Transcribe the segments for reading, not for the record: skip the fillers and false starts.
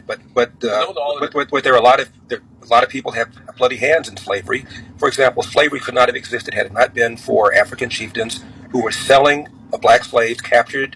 But there are a lot of people have bloody hands in slavery. For example, slavery could not have existed had it not been for African chieftains who were selling black slaves captured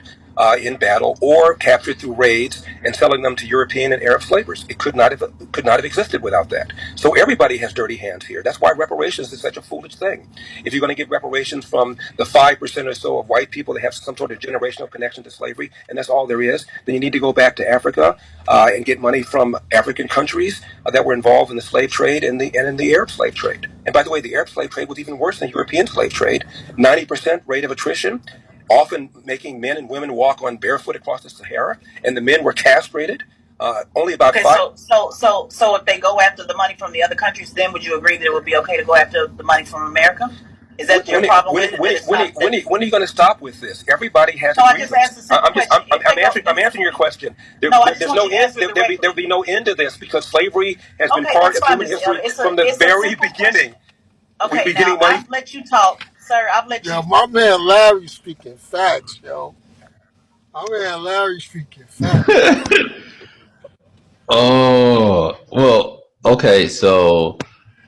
in battle or captured through raids and selling them to European and Arab slavers. It could not have existed without that. So everybody has dirty hands here. That's why reparations is such a foolish thing. If you're going to get reparations from the 5% or so of white people that have some sort of generational connection to slavery, and that's all there is, then you need to go back to Africa and get money from African countries that were involved in the slave trade and in the Arab slave trade. And by the way, the Arab slave trade was even worse than the European slave trade. 90% rate of attrition, often making men and women walk on barefoot across the Sahara, and the men were castrated. Only about Okay, five. so if they go after the money from the other countries, then would you agree that it would be okay to go after the money from America? Is that your problem with it? When are you going to stop with this? Everybody has. No, I just asked a simple question. I'm answering your question. There'll be no end to this because slavery has been part of human history from the very beginning. Okay, now I've let you talk, sir. I've let you. Yo, my man Larry speaking facts, yo. My man Larry speaking facts. Oh, well, okay. So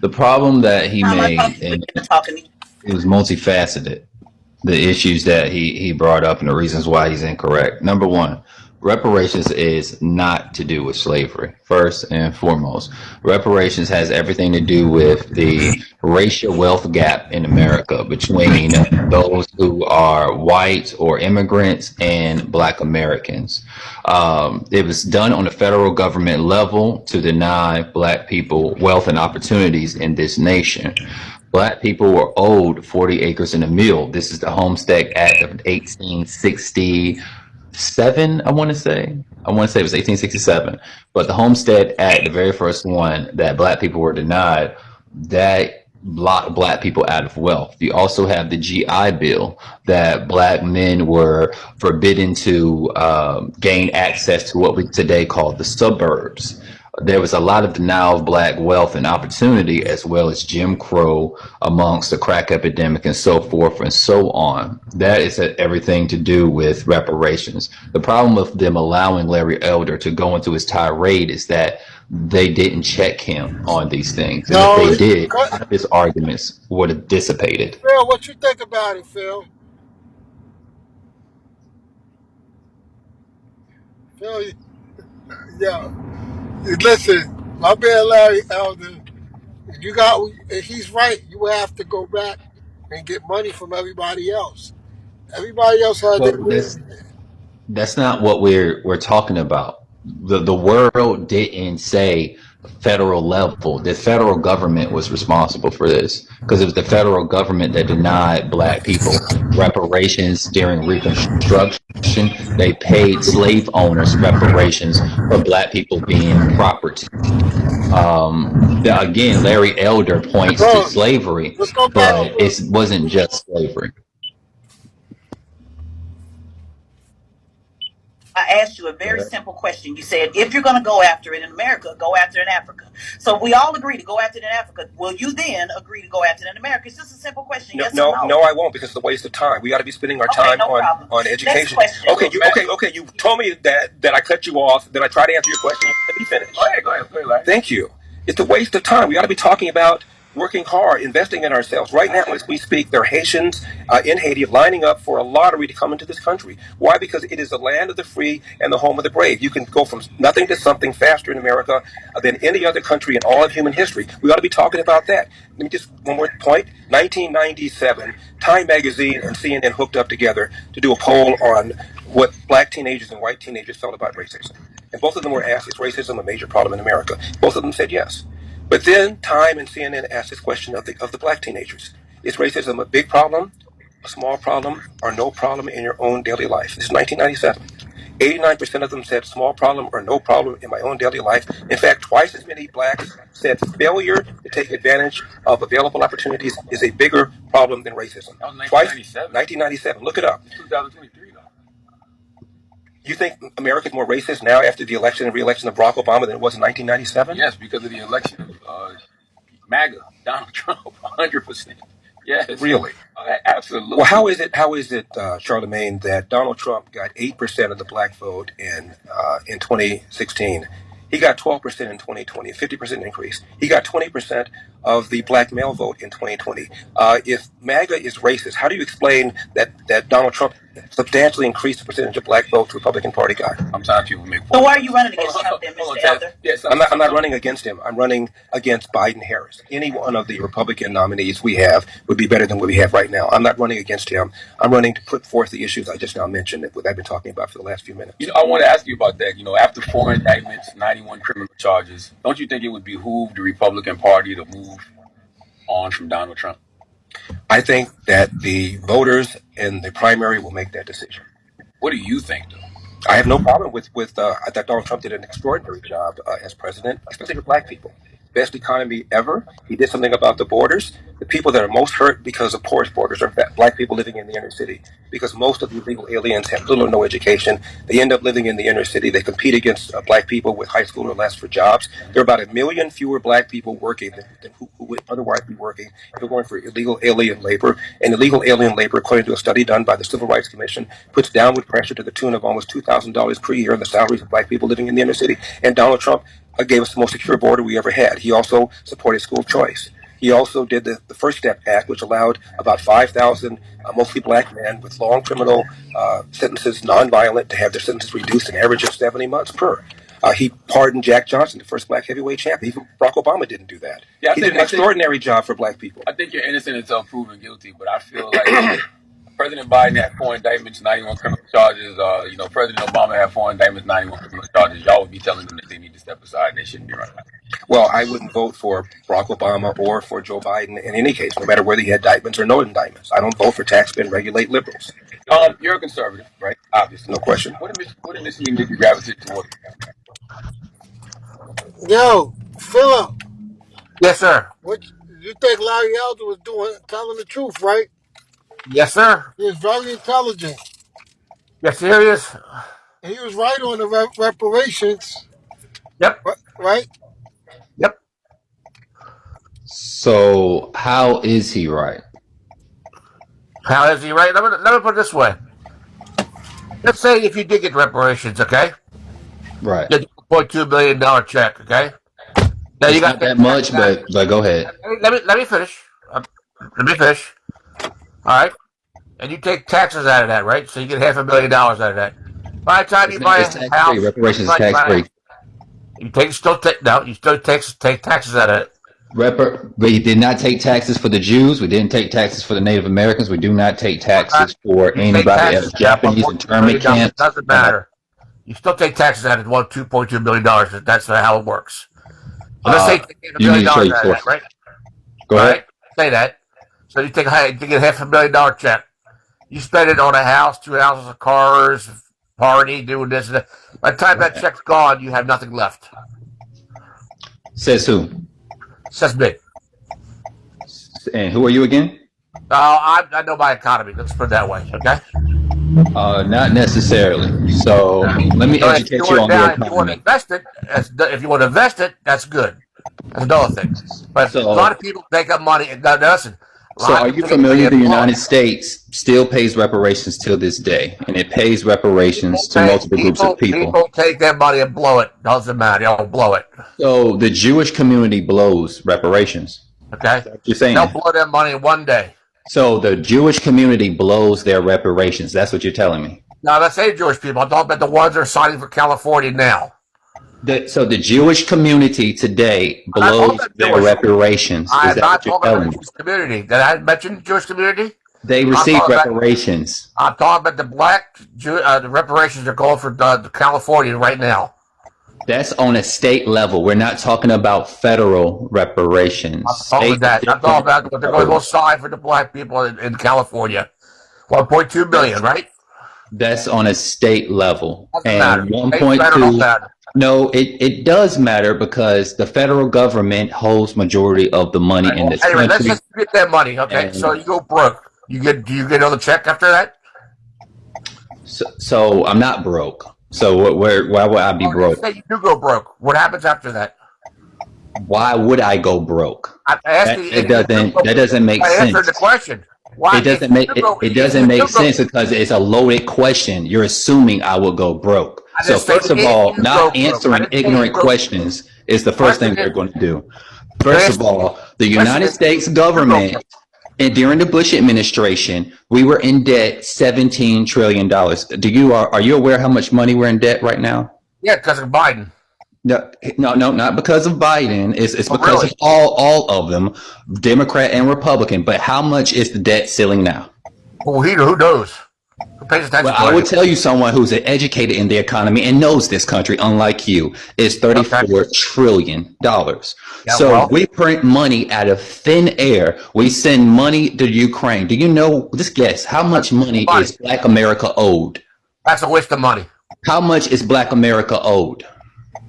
the problem that he made, and it was multifaceted. The issues that he brought up and the reasons why he's incorrect. Number one, reparations is not to do with slavery. First and foremost, reparations has everything to do with the racial wealth gap in America between those who are white or immigrants and Black Americans. It was done on the federal government level to deny Black people wealth and opportunities in this nation. Black people were owed 40 acres and a mule. This is the Homestead Act of 1867, I want to say it was 1867. But the Homestead Act, the very first one that Black people were denied, that blocked Black people out of wealth. You also have the GI Bill that Black men were forbidden to gain access to what we today call the suburbs. There was a lot of denial of Black wealth and opportunity, as well as Jim Crow amongst the crack epidemic and so forth and so on. That is everything to do with reparations. The problem with them allowing Larry Elder to go into his tirade is that they didn't check him on these things. And if they did, his arguments would have dissipated. Phil, what you think about it, Phil? Phil, yeah. Listen, my man Larry Elder, he's right. You would have to go back and get money from everybody else. Everybody else had their reason. That's not what we're talking about. The world didn't say federal level. The federal government was responsible for this because it was the federal government that denied Black people reparations during Reconstruction. They paid slave owners reparations for Black people being property. Again, Larry Elder points to slavery, but it wasn't just slavery. I asked you a very simple question. You said, if you're going to go after it in America, go after it in Africa. So we all agree to go after it in Africa. Will you then agree to go after it in America? It's just a simple question. No, I won't, because it's a waste of time. We got to be spending our time on education. Okay, you told me that I cut you off. Then I tried to answer your question. Let me finish. Go ahead. Thank you. It's a waste of time. We got to be talking about working hard, investing in ourselves. Right now, as we speak, there are Haitians in Haiti lining up for a lottery to come into this country. Why? Because it is the land of the free and the home of the brave. You can go from nothing to something faster in America than any other country in all of human history. We ought to be talking about that. Let me just, one more point. 1997, Time Magazine and CNN hooked up together to do a poll on what Black teenagers and white teenagers felt about racism. And both of them were asked, is racism a major problem in America? Both of them said yes. But then Time and CNN asked this question of the Black teenagers. Is racism a big problem, a small problem, or no problem in your own daily life? This is 1997. 89% of them said small problem or no problem in my own daily life. In fact, twice as many Blacks said failure to take advantage of available opportunities is a bigger problem than racism. That was 1997. 1997. Look it up. 2023, though. You think America is more racist now after the election and re-election of Barack Obama than it was in 1997? Yes, because of the election of MAGA, Donald Trump, 100%. Yes. Really? Absolutely. Well, how is it, Charlemagne, that Donald Trump got 8% of the Black vote in 2016? He got 12% in 2020, a 50% increase. He got 20% of the black male vote in 2020. If MAGA is racist, how do you explain that Donald Trump substantially increased the percentage of black votes Republican Party got? Sometimes people make. So why are you running against Trump then, Mr. Elder? Yes, I'm not running against him. I'm running against Biden Harris. Any one of the Republican nominees we have would be better than what we have right now. I'm not running against him. I'm running to put forth the issues I just now mentioned that I've been talking about for the last few minutes. I want to ask you about that. After 4 indictments, 91 criminal charges, don't you think it would behoove the Republican Party to move on from Donald Trump? I think that the voters in the primary will make that decision. What do you think, though? I have no problem with I thought Donald Trump did an extraordinary job as president, especially for black people. Best economy ever. He did something about the borders. The people that are most hurt because of porous borders are black people living in the inner city, because most of the illegal aliens have little or no education. They end up living in the inner city. They compete against black people with high school or less for jobs. There are about 1 million fewer black people working than who would otherwise be working if they're going for illegal alien labor. And illegal alien labor, according to a study done by the Civil Rights Commission, puts downward pressure to the tune of almost $2,000 per year on the salaries of black people living in the inner city. And Donald Trump gave us the most secure border we ever had. He also supported school choice. He also did the First Step Act, which allowed about 5,000 mostly black men with long criminal sentences, nonviolent, to have their sentences reduced an average of 70 months per. He pardoned Jack Johnson, the first black heavyweight champion. Even Barack Obama didn't do that. He did an extraordinary job for black people. I think you're innocent until proven guilty, but I feel like President Biden had 4 indictments, 91 criminal charges. President Obama had 4 indictments, 91 criminal charges. Y'all would be telling them that they need to step aside and they shouldn't be running. Well, I wouldn't vote for Barack Obama or for Joe Biden in any case, no matter whether he had indictments or no indictments. I don't vote for tax spend, regulate liberals. You're a conservative, right? Obviously. No question. What did Michigan make you gravitate toward? Yo, Philip. Yes, sir. What you think Larry Elder was doing? Telling the truth, right? Yes, sir. He was very intelligent. Yes, here he is. And he was right on the reparations. Yep. Right? Yep. So how is he right? How is he right? Let me put it this way. Let's say if you did get reparations, okay? Right. Get a $1.2 million check, okay? Now It's not that much, but go ahead. Let me finish. Let me finish. All right. And you take taxes out of that, right? So you get $500,000 out of that. By the time you buy a house, reparations is tax free. You still take taxes out of it. We did not take taxes for the Jews. We didn't take taxes for the Native Americans. We do not take taxes for anybody else. Japanese internment camps. Doesn't matter. You still take taxes out of $2.2 million. That's how it works. So let's say you take $1 million out of that, right? Go ahead. Right? Say that. So you get $500,000 check. You spend it on a house, 2 houses, of cars, party, doing this and that. By the time that check's gone, you have nothing left. Says who? Says me. And who are you again? I know my economy. Let's put it that way, okay? Not necessarily. So let me educate you on the economy. If you want to invest it, that's good. That's another thing. But a lot of people take up money and listen. So are you familiar the United States still pays reparations till this day, and it pays reparations to multiple groups of people. People take that money and blow it. Doesn't matter. They'll blow it. So the Jewish community blows reparations. Okay. That's what you're saying. They'll blow that money in one day. So the Jewish community blows their reparations. That's what you're telling me. Now, let's say Jewish people. I'm talking about the ones that are signing for California now. So the Jewish community today blows their reparations. I'm not talking about the Jewish community. Did I mention the Jewish community? They receive reparations. I'm talking about the black the reparations are going for California right now. That's on a state level. We're not talking about federal reparations. I'm talking about what they're going to go sign for the black people in California. 1.2 billion, right? That's on a state level. And 1.2. No, it does matter because the federal government holds majority of the money in this country. Let's just get that money, okay? So you go broke. Do you get another check after that? So I'm not broke. So why would I be broke? Say you do go broke. What happens after that? Why would I go broke? That doesn't make sense. I answered the question. Why? It doesn't make sense because it's a loaded question. You're assuming I will go broke. So first of all, not answering ignorant questions is the first thing we're going to do. First of all, the United States government, and during the Bush administration, we were in debt $17 trillion. Are you aware how much money we're in debt right now? Yeah, because of Biden. No, not because of Biden. It's because of all of them, Democrat and Republican. But how much is the debt ceiling now? Well, who knows? Who pays attention to it? I would tell you someone who's educated in the economy and knows this country, unlike you, is $34 trillion. So we print money out of thin air. We send money to Ukraine. Do you know, just guess, how much money is Black America owed? That's a waste of money. How much is Black America owed?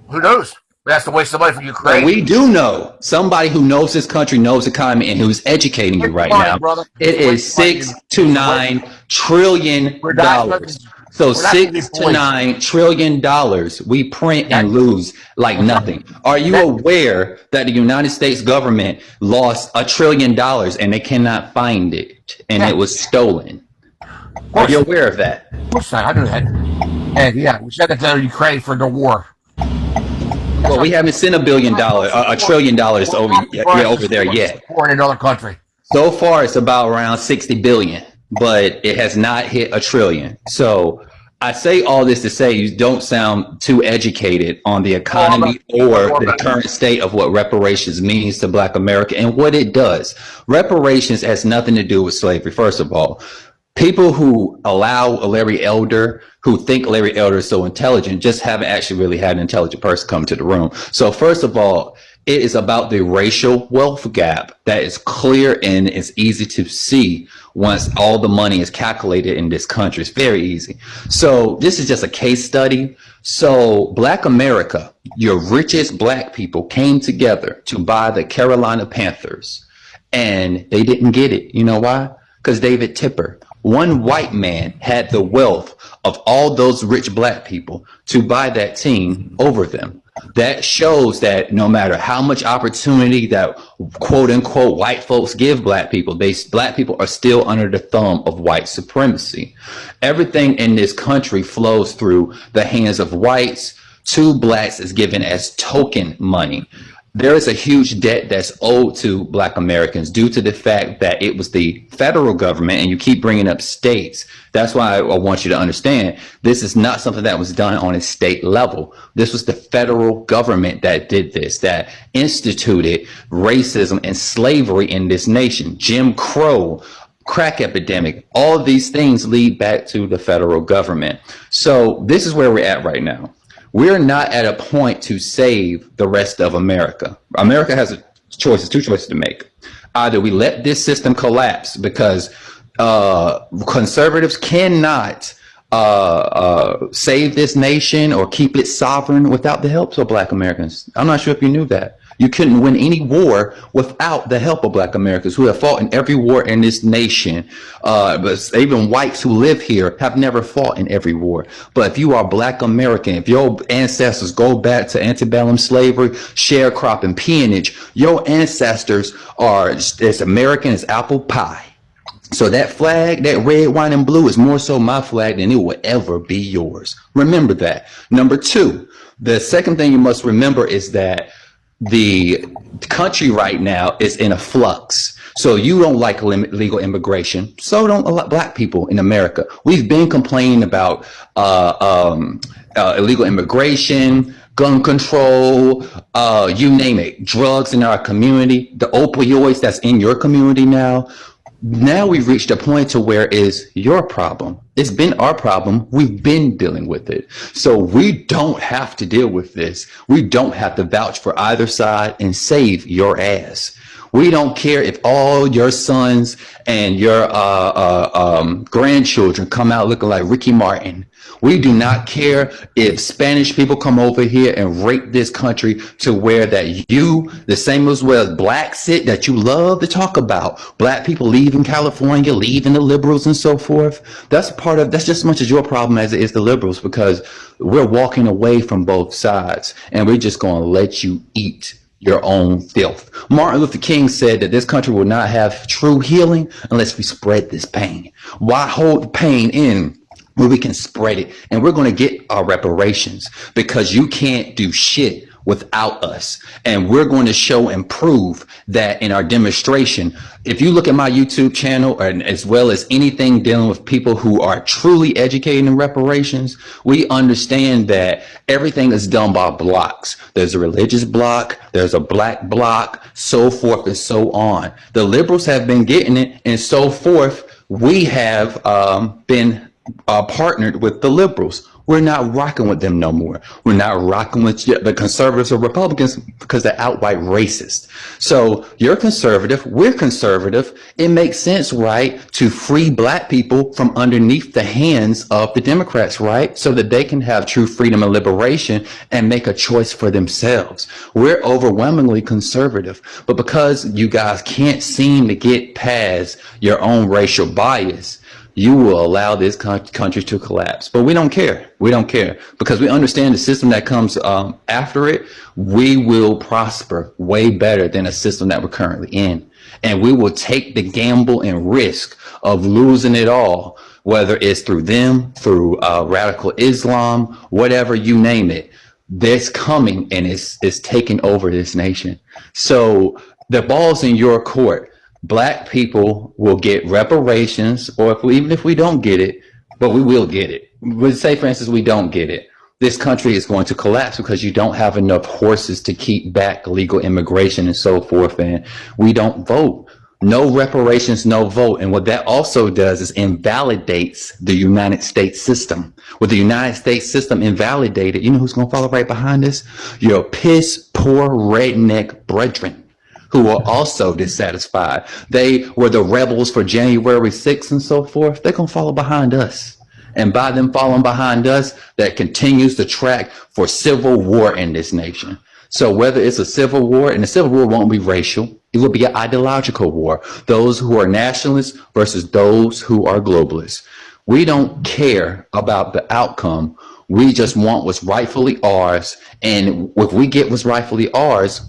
Who knows? That's a waste of money for Ukraine. Well, we do know. Somebody who knows this country, knows the economy, and who's educating you right now. It is $6 to $9 trillion. So $6 to $9 trillion we print and lose like nothing. Are you aware that the United States government lost $1 trillion and they cannot find it, and it was stolen? Are you aware of that? Of course I knew that. And yeah, we sent it to Ukraine for the war. Well, we haven't sent $1 trillion over there yet. For another country. So far, it's about around 60 billion, but it has not hit $1 trillion. So I say all this to say you don't sound too educated on the economy or the current state of what reparations means to Black America and what it does. Reparations has nothing to do with slavery, first of all. People who allow Larry Elder, who think Larry Elder is so intelligent, just haven't actually really had an intelligent person come to the room. So first of all, it is about the racial wealth gap that is clear and it's easy to see once all the money is calculated in this country. It's very easy. So this is just a case study. So Black America, your richest Black people came together to buy the Carolina Panthers, and they didn't get it. You know why? Because David Tipper, one white man, had the wealth of all those rich Black people to buy that team over them. That shows that no matter how much opportunity that quote unquote white folks give Black people, Black people are still under the thumb of white supremacy. Everything in this country flows through the hands of whites. To Blacks is given as token money. There is a huge debt that's owed to Black Americans due to the fact that it was the federal government, and you keep bringing up states. That's why I want you to understand this is not something that was done on a state level. This was the federal government that did this, that instituted racism and slavery in this nation. Jim Crow, crack epidemic, all of these things lead back to the federal government. So this is where we're at right now. We're not at a point to save the rest of America. America has two choices to make. Either we let this system collapse because conservatives cannot save this nation or keep it sovereign without the help of Black Americans. I'm not sure if you knew that. You couldn't win any war without the help of Black Americans who have fought in every war in this nation. But even whites who live here have never fought in every war. But if you are Black American, if your ancestors go back to antebellum slavery, sharecropping, peonage, your ancestors are as American as apple pie. So that flag, that red, white, and blue is more so my flag than it will ever be yours. Remember that. Number two, the second thing you must remember is that the country right now is in a flux. So you don't like legal immigration. So don't a lot Black people in America. We've been complaining about illegal immigration, gun control, you name it, drugs in our community, the opioids that's in your community now. Now we've reached a point to where it's your problem. It's been our problem. We've been dealing with it. So we don't have to deal with this. We don't have to vouch for either side and save your ass. We don't care if all your sons and your grandchildren come out looking like Ricky Martin. We do not care if Spanish people come over here and rape this country to where that you, the same as well as Black sit that you love to talk about, Black people leaving California, leaving the liberals and so forth. That's just as much as your problem as it is the liberals, because we're walking away from both sides and we're just going to let you eat your own filth. Martin Luther King said that this country will not have true healing unless we spread this pain. Why hold the pain in where we can spread it, and we're going to get our reparations, because you can't do shit without us. And we're going to show and prove that in our demonstration. If you look at my YouTube channel, and as well as anything dealing with people who are truly educated in reparations, we understand that everything is done by blocks. There's a religious block, there's a black block, so forth and so on. The liberals have been getting it, and so forth. We have been partnered with the liberals. We're not rocking with them no more. We're not rocking with the conservatives or Republicans because they're outright racist. So you're conservative, we're conservative. It makes sense, right, to free black people from underneath the hands of the Democrats, right? So that they can have true freedom and liberation and make a choice for themselves. We're overwhelmingly conservative, but because you guys can't seem to get past your own racial bias, you will allow this country to collapse. But we don't care. We don't care, because we understand the system that comes after it. We will prosper way better than a system that we're currently in. And we will take the gamble and risk of losing it all, whether it's through them, through radical Islam, whatever, you name it. That's coming, and it's taking over this nation. So the ball's in your court. Black people will get reparations, or even if we don't get it, but we will get it. Let's say, for instance, we don't get it. This country is going to collapse because you don't have enough horses to keep back legal immigration and so forth, and we don't vote. No reparations, no vote. And what that also does is invalidates the United States system. With the United States system invalidated, you know who's going to follow right behind this? Your piss poor redneck brethren, who are also dissatisfied. They were the rebels for January 6th and so forth. They're going to follow behind us. And by them following behind us, that continues the track for civil war in this nation. So whether it's a civil war, and the civil war won't be racial, it will be an ideological war. Those who are nationalists versus those who are globalists. We don't care about the outcome. We just want what's rightfully ours. And if we get what's rightfully ours,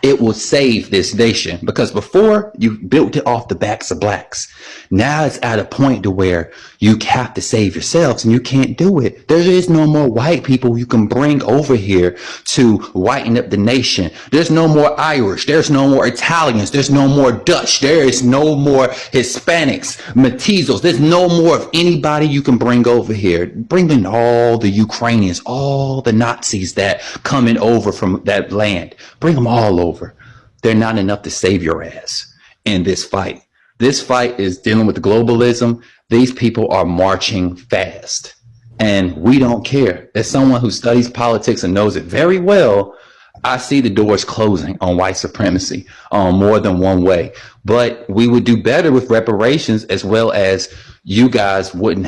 it will save this nation, because before you built it off the backs of blacks. Now it's at a point to where you have to save yourselves, and you can't do it. There is no more white people you can bring over here to whiten up the nation. There's no more Irish. There's no more Italians. There's no more Dutch. There is no more Hispanics, Mestizos. There's no more of anybody you can bring over here. Bring in all the Ukrainians, all the Nazis that coming over from that land. Bring them all over. They're not enough to save your ass in this fight. This fight is dealing with globalism. These people are marching fast, and we don't care. As someone who studies politics and knows it very well, I see the doors closing on white supremacy more than one way. But we would do better with reparations, as well as you guys would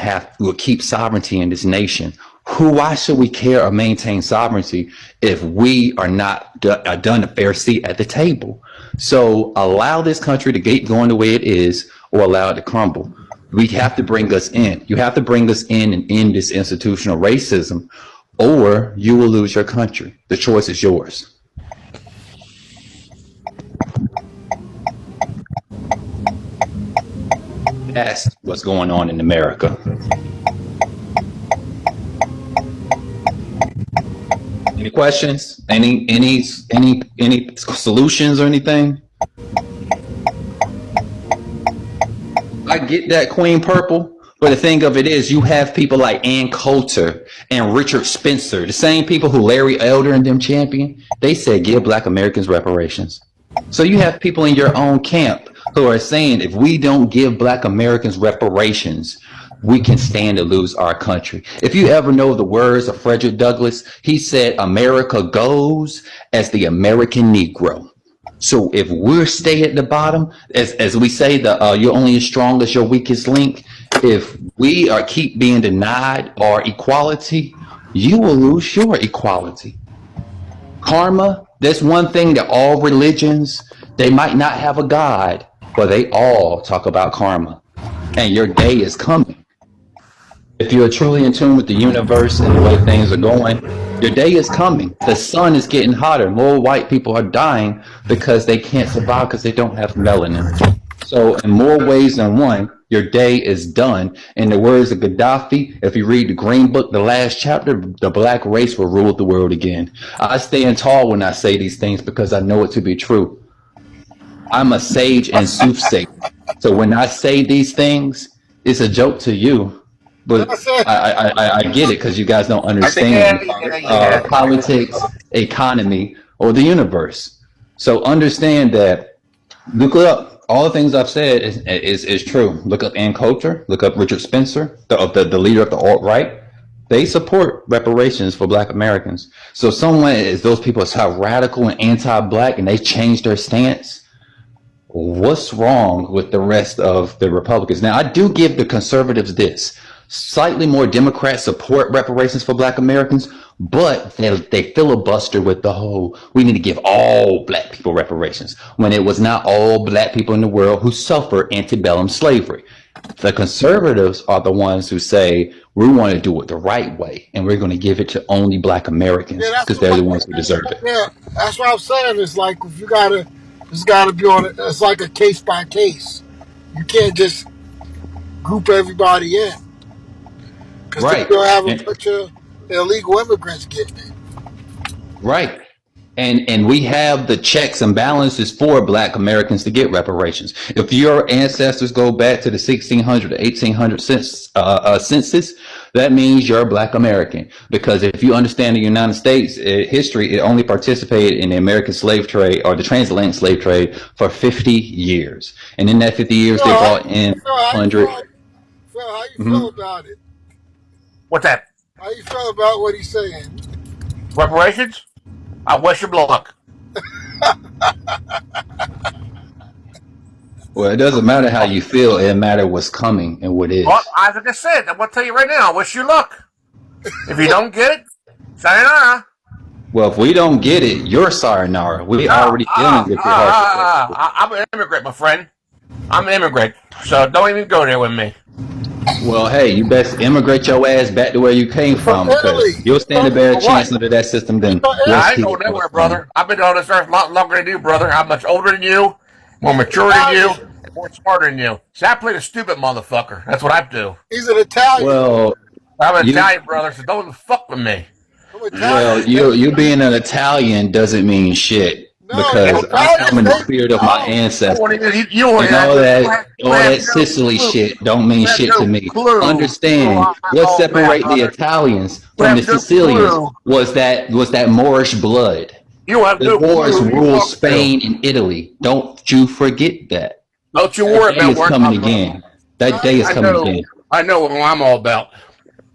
keep sovereignty in this nation. Why should we care or maintain sovereignty if we are not done a fair seat at the table? So allow this country to get going the way it is, or allow it to crumble. We have to bring us in. You have to bring us in and end this institutional racism, or you will lose your country. The choice is yours. That's what's going on in America. Any questions? Any solutions or anything? I get that, Queen Purple, but the thing of it is, you have people like Ann Coulter and Richard Spencer, the same people who Larry Elder and them champion. They said give Black Americans reparations. So you have people in your own camp who are saying if we don't give Black Americans reparations, we can stand to lose our country. If you ever know the words of Frederick Douglass, he said, America goes as the American Negro. So if we stay at the bottom, as we say, you're only as strong as your weakest link. If we keep being denied our equality, you will lose your equality. Karma, that's one thing that all religions, they might not have a God, but they all talk about karma. And your day is coming. If you're truly in tune with the universe and the way things are going, your day is coming. The sun is getting hotter. More white people are dying because they can't survive because they don't have melanin. So in more ways than one, your day is done. In the words of Gaddafi, if you read the Green Book, the last chapter, the black race will rule the world again. I stand tall when I say these things because I know it to be true. I'm a sage and soothsayer. So when I say these things, it's a joke to you, but That's it. I get it because you guys don't I think understand Yeah. politics, economy, or the universe. So understand that. Look up all the things I've said is true. Look up Ann Coulter. Look up Richard Spencer, the leader of the alt right. They support reparations for Black Americans. So someone is those people are so radical and anti-Black, and they changed their stance. What's wrong with the rest of the Republicans? Now, I do give the conservatives this. Slightly more Democrats support reparations for Black Americans, but they filibuster with the whole, we need to give all Black people reparations, when it was not all Black people in the world who suffered antebellum slavery. The conservatives are the ones who say, we want to do it the right way, and we're going to give it to only Black Americans Yeah, that's because what. they're the ones who deserve it. Yeah, that's what I'm saying. It's like if you gotta, it's gotta be on. It's like a case by case. You can't just group everybody in because then Right. you'll have a And, bunch of illegal immigrants getting it. right. And we have the checks and balances for Black Americans to get reparations. If your ancestors go back to the 1600 to 1800 census, that means you're a Black American. Because if you understand the United States history, it only participated in the American slave trade or the transatlantic slave trade for 50 years. And in that 50 years, they brought in Phil, how you 100. feel? Phil, how you Mhm. feel about it? What's that? How you feel about what he's saying? Reparations? I wish him luck. Well, it doesn't matter how you feel. It matters what's coming and what is. Well, like I said, I'm going to tell you right now, I wish you luck. If you don't get it, sayonara. Well, if we don't get it, you're sayonara. We already dealing with your hardship. I'm an immigrant, my friend. I'm an immigrant, so don't even go there with me. Well, hey, you best immigrate your ass back to where you came from Italy. because you'll stand a better chance under that system than I ain't going nowhere, brother. I've been on this earth a lot longer than you, brother. I'm much older than you, more mature than you, and more smarter than you. See, I play the stupid motherfucker. That's what I do. He's an Italian. Well, I'm an you, Italian, brother, so don't fuck with me. I'm Italian. you being an Italian doesn't mean shit No, because I come in the spirit of my ancestors. You And all that Sicily shit don't mean shit to me. Understand what separates the Italians from the Sicilians was that Moorish blood. You have The no Moors clue. ruled Spain and Italy. Don't you forget that. Don't you That worry day about is where coming I'm from. again. That day is coming again. I know what I'm all about.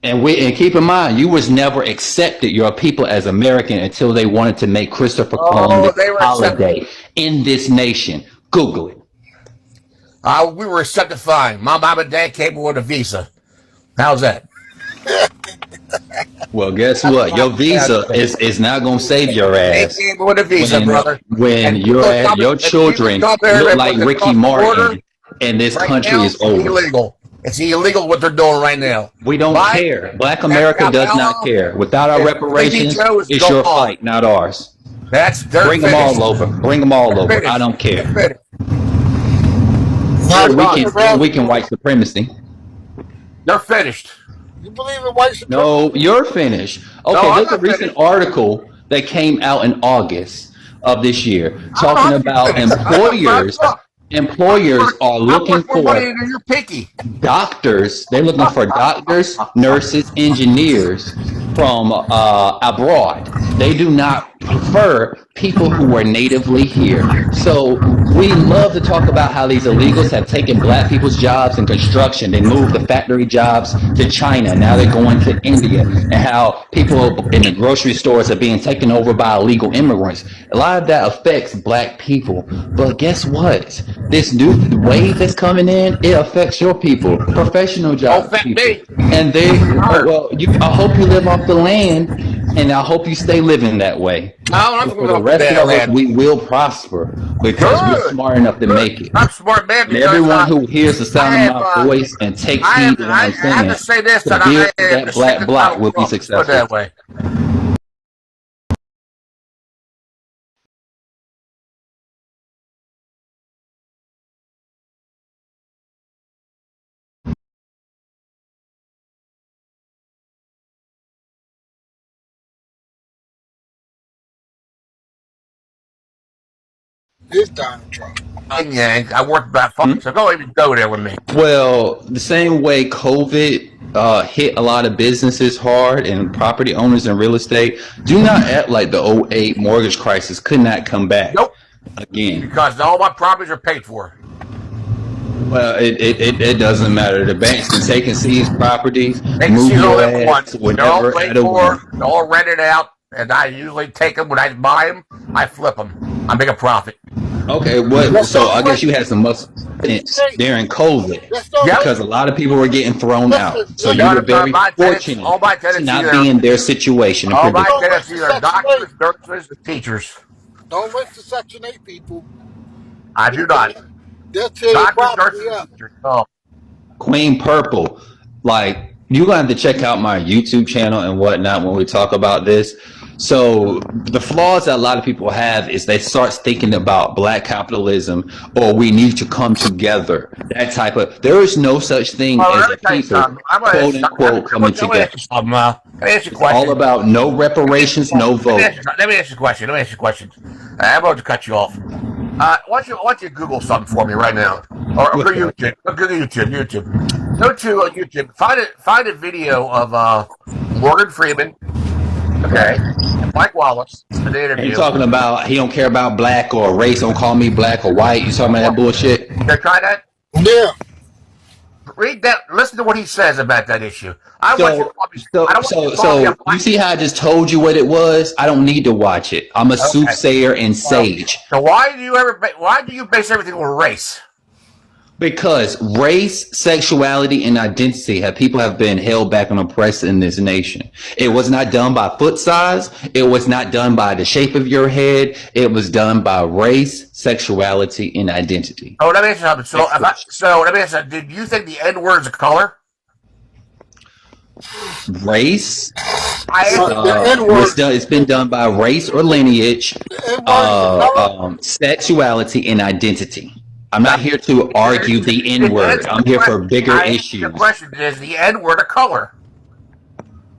And keep in mind, you was never accepted your people as American until they wanted to make Christopher Columbus they were holiday in this nation. Google it. We were accepted fine. My mom and dad came with a visa. How's that? Well, guess what? Your visa is not going to save your They ass came with a visa, brother. when And your children look like Ricky Martin and this right country now, is over. It's illegal. It's illegal what they're doing right now. We don't care. Black America does not care. Without our reparations, it's your fight, not ours. Bring them all over. Bring them all over. I don't care. We can white supremacy. They're finished. You believe in white supremacy? No, you're finished. Okay, there's a recent article that came out in August of this year talking about employers are looking for You're picky. doctors. They're looking for doctors, nurses, engineers from abroad. They do not prefer people who are natively here. So we love to talk about how these illegals have taken Black people's jobs in construction. They moved the factory jobs to China. Now they're going to India. And how people in the grocery stores are being taken over by illegal immigrants. A lot of that affects Black people. But guess what? This new wave that's coming in, it affects your people, professional job people. And I hope you live off the land, and I hope you stay living that way. For the rest of us, we will prosper because we're smart enough to make it. I'm smart, man. And everyone who hears the sound of my voice and takes heed of what I'm saying, I have to say this, to build that black block will be successful. That way. is Donald Trump. Yang. I worked about fucking, so don't even go there with me. Well, the same way COVID hit a lot of businesses hard and property owners and real estate, do not act like the 2008 mortgage crisis could not come back again. Because all my properties are paid for. Well, it doesn't matter. The banks can take and seize properties, They can move see all your that ass one. They're all whenever paid at a for. whim. They're all rented out, and I usually take them when I buy them. I flip them. I make a profit. Okay, so I guess you had some muscle during COVID because a lot of people were getting thrown out. So you were very fortunate to not be in their situation. All my tenants are doctors, nurses, and teachers. Don't rent to Section 8 people. I do not. They'll tear your Doctors, property nurses, up. and teachers. Oh. Queen Purple, like you're gonna have to check out my YouTube channel and whatnot when we talk about this. So the flaws that a lot of people have is they start thinking about black capitalism or we need to come together. That type of there is no such thing as a people quote unquote coming together. Can I ask you a question? All about no reparations, no vote. Let me ask you a question. I'm about to cut you off. Why don't you Google something for me right now, or go to YouTube. Go to YouTube. Go to YouTube. Find a video of Morgan Freeman, okay, and Mike Wallace. An interview. You talking about he don't care about black or race? Don't call me black or white. You talking about that bullshit? You try that? Yeah. Read that. Listen to what he says about that issue. So you see how I just told you what it was? I don't need to watch it. I'm a soothsayer and sage. So why do you base everything on race? Because race, sexuality, and identity people have been held back and oppressed in this nation. It was not done by foot size. It was not done by the shape of your head. It was done by race, sexuality, and identity. Oh, let me ask you something. So let me ask you, did you think the N-word is a color? Race? The it's been done by race or lineage, sexuality, and identity. I'm not here to argue the N-word. I'm here for bigger issues. The question is the N-word a color?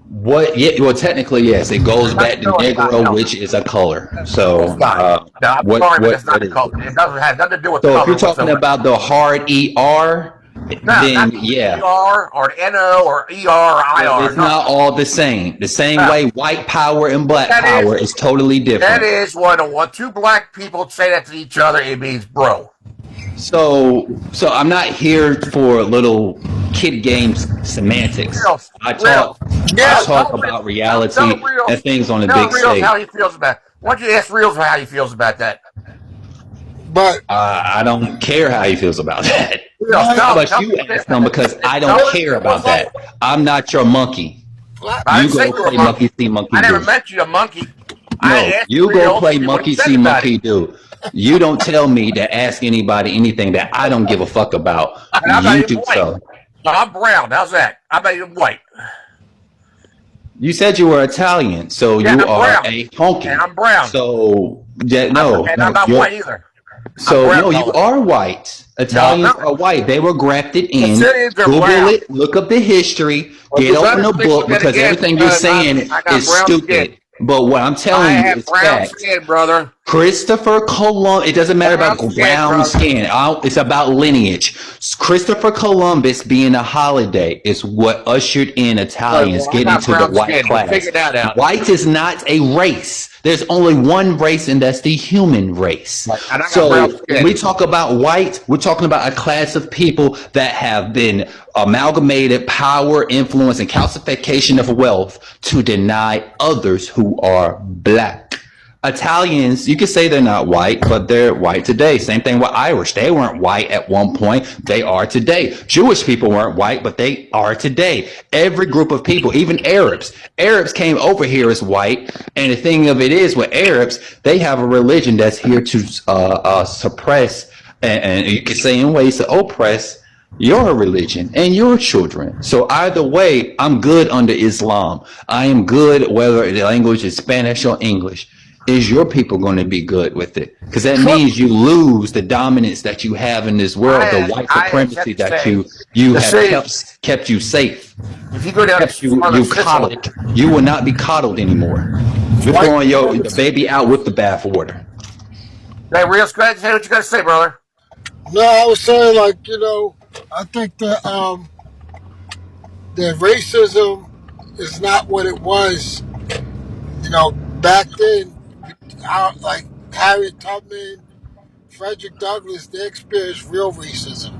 What? Yeah, well, technically, yes. It goes back to Negro, which is a color. So, I'm sorry, but it's not a color. It doesn't have nothing to do with color. So, if you're talking about the hard ER, then yeah. ER or NO or ER or IR. It's not all the same. The same way white power and black power is totally different. That is when two black people say that to each other, it means bro. So I'm not here for little kid games semantics. I talk about reality and things on the big stage. How he feels about it. Why don't you ask Reelz how he feels about that? But I don't care how he feels about that. But you ask him because I don't care about that. I'm not your monkey. You go play monkey see monkey do. I never met you a monkey. No, you go play monkey see monkey do. You don't tell me to ask anybody anything that I don't give a fuck about. You do so. I'm brown. How's that? I'm not even white. You said you were Italian, so you are a honky. And I'm brown. So no, I'm not white either. So no, you are white. Italians are white. They were grafted in. Google it. Look up the history. Get open the book because everything you're saying is stupid. But what I'm telling you is facts. Brother. Christopher Columbus. It doesn't matter about brown skin. It's about lineage. Christopher Columbus being a holiday is what ushered in Italians getting to the white class. White is not a race. There's only one race, and that's the human race. So when we talk about white, we're talking about a class of people that have been amalgamated power, influence, and calcification of wealth to deny others who are black. Italians, you could say they're not white, but they're white today. Same thing with Irish. They weren't white at one point. They are today. Jewish people weren't white, but they are today. Every group of people, even Arabs. Arabs came over here as white. And the thing of it is with Arabs, they have a religion that's here to suppress and you could say in ways to oppress your religion and your children. So either way, I'm good under Islam. I am good whether the language is Spanish or English. Is your people going to be good with it? Because that means you lose the dominance that you have in this world, the white supremacy that you have kept you safe. If you go down, kept you coddled. You will not be coddled anymore. You're throwing the baby out with the bathwater. Hey, Reelz, go ahead and say what you got to say, brother. No, I was saying like I think that racism is not what it was. Back then, like Harriet Tubman, Frederick Douglass, they experienced real racism.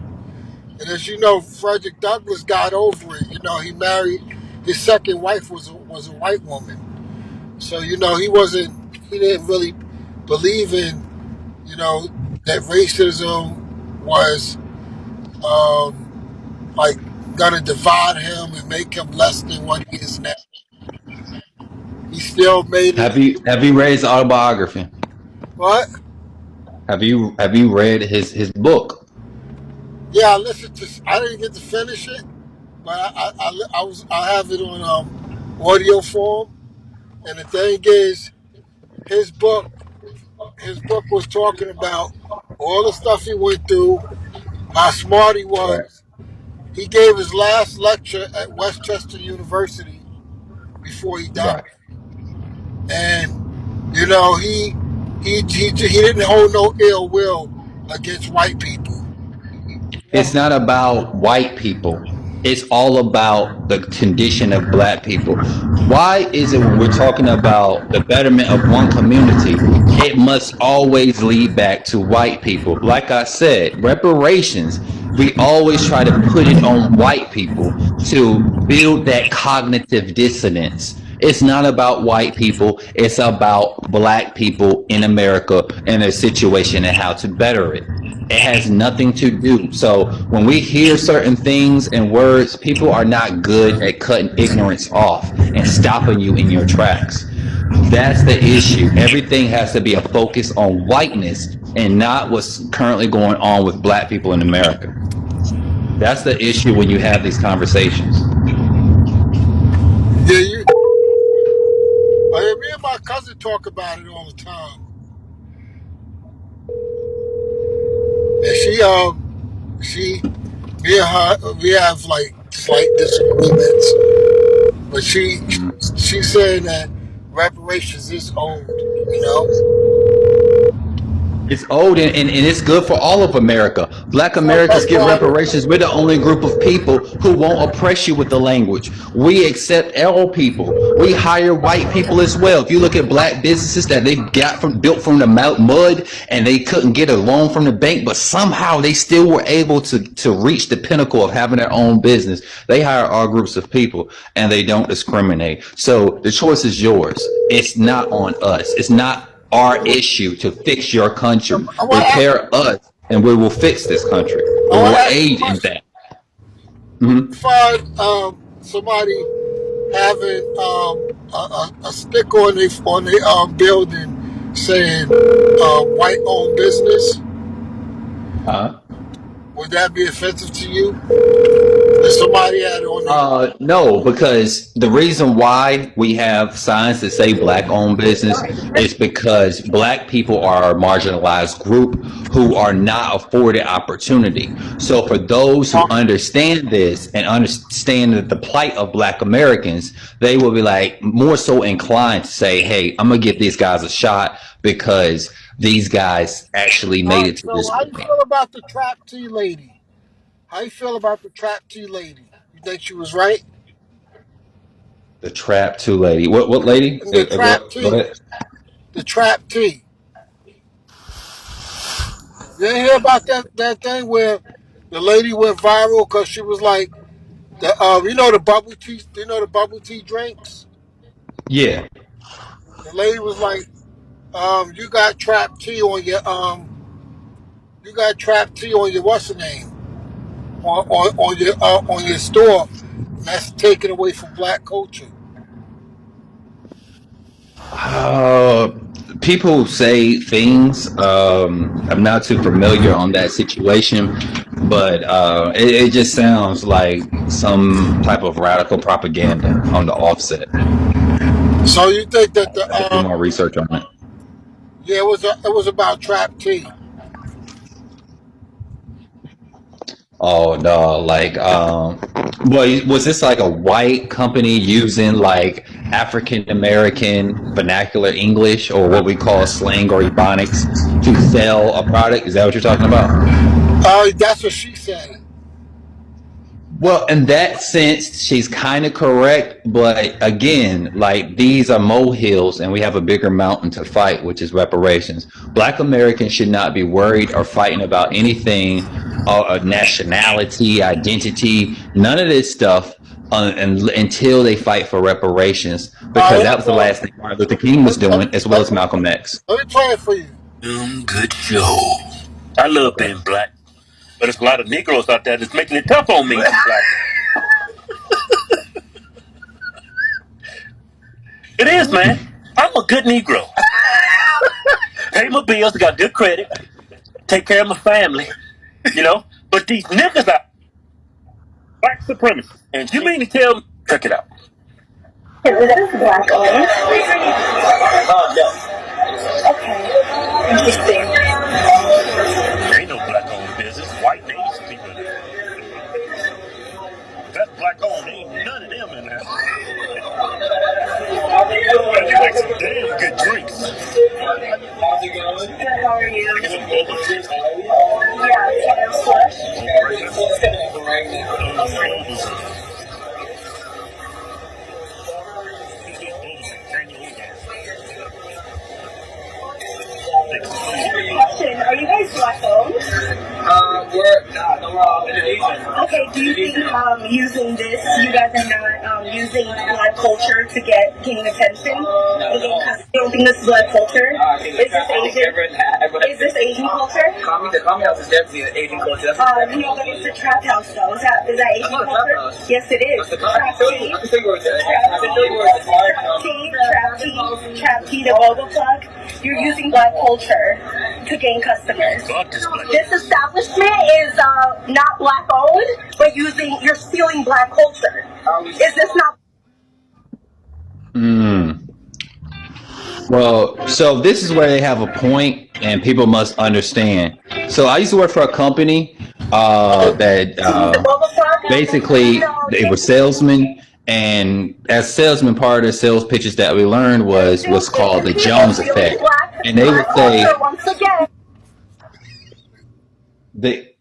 And as you know, Frederick Douglass got over it. He married his second wife was a white woman. So he didn't really believe in that racism was like gonna divide him and make him less than what he is now. He still made it. Have you read his autobiography? What? Have you read his book? Yeah, I listened to. I didn't get to finish it, but I have it on audio form. And the thing is, his book his book was talking about all the stuff he went through, how smart he Right. was. He gave his last lecture at Westchester University before he died, Right. and he didn't hold no ill will against white people. It's not about white people. It's all about the condition of black people. Why is it when we're talking about the betterment of one community, it must always lead back to white people? Like I said, reparations, we always try to put it on white people to build that cognitive dissonance. It's not about white people. It's about black people in America and their situation and how to better it. It has nothing to do. So when we hear certain things and words, people are not good at cutting ignorance off and stopping you in your tracks. That's the issue. Everything has to be a focus on whiteness and not what's currently going on with black people in America. That's the issue when you have these conversations. Yeah, me and my cousin talk about it all the time, and me and her, we have like slight disagreements, but she's saying that reparations is old. It's old and it's good for all of America. Black So Americans that's get why. reparations. We're the only group of people who won't oppress you with the language. We accept all people. We hire white people as well. If you look at black businesses that they've built from the mud and they couldn't get a loan from the bank, but somehow they still were able to reach the pinnacle of having their own business. They hire all groups of people and they don't discriminate. So the choice is yours. It's not on us. It's not our issue to fix your country. I want to ask. Repair us, and we will fix this country. I We want will to ask you a aid in question. that. Mhm. Find somebody having a stick on their building saying white owned business. Uh, Would that be offensive to you? If somebody had it on their. no, because the reason why we have signs that say black owned business is because black people are a marginalized group who are not afforded opportunity. So for those who understand this and understand the plight of black Americans, they will be like more so inclined to say, hey, I'm gonna give these guys a shot because these guys actually All made right. it to So this how you point. feel about the trap tea lady? How you feel about the trap tea lady? You think she was right? The trap two lady. What lady? And the trap Go tea. ahead. The trap tea. You didn't hear about that thing where the lady went viral because she was like, the bubble tea. The bubble tea drinks. Yeah. The lady was like, you got trap tea on your what's the name on your store. And that's taken away from black culture. Uh, People say things. I'm not too familiar on that situation, but it just sounds like some type of radical propaganda on the offset. So you think that I have to do more research on it. yeah, it was about trap tea. Oh no, like Well, was this like a white company using like African American vernacular English or what we call slang or ebonics to sell a product? Is that what you're talking about? That's what she said. Well, in that sense, she's kind of correct. But again, like these are molehills and we have a bigger mountain to fight, which is reparations. Black Americans should not be worried or fighting about anything, nationality, identity, none of this stuff until they fight for reparations, because that was the last thing Martin Luther King was doing, as well as Malcolm X. Let me play it for you. Good show. I love being black, but there's a lot of Negroes out there that's making it tough on me. Black. It is, man. I'm a good Negro. Pay my bills, I got good credit, take care of my family, you know. But these niggas are black supremacists. And you mean to tell me, check it out. Is this black owned? No. Okay. Interesting. There ain't no black owned business. White names people. That's black owned. Ain't none of them in there. But you like some damn good drinks. Good, how are you? Get some bubble drinks. Yeah, can I slush? Question, are you guys black owned? We're not. No, we're Indonesian. Okay, do you think using this, you guys are not using black culture to gain attention? You don't think this is black culture? Is this Asian? Is this Asian culture? The commie house is definitely an Asian culture. No, but it's the trap house though. Is that Asian culture? Yes, it is. Trap tea. I can tell you where it's at. Trap tea, the logo plug. You're using black culture to gain customers. This establishment is not black owned, but you're stealing black culture. Is this not? Well, so this is where they have a point, and people must understand. So I used to work for a company that basically they were salesmen, and as salesmen, part of the sales pitches that we learned was what's called the Jones effect, and they would say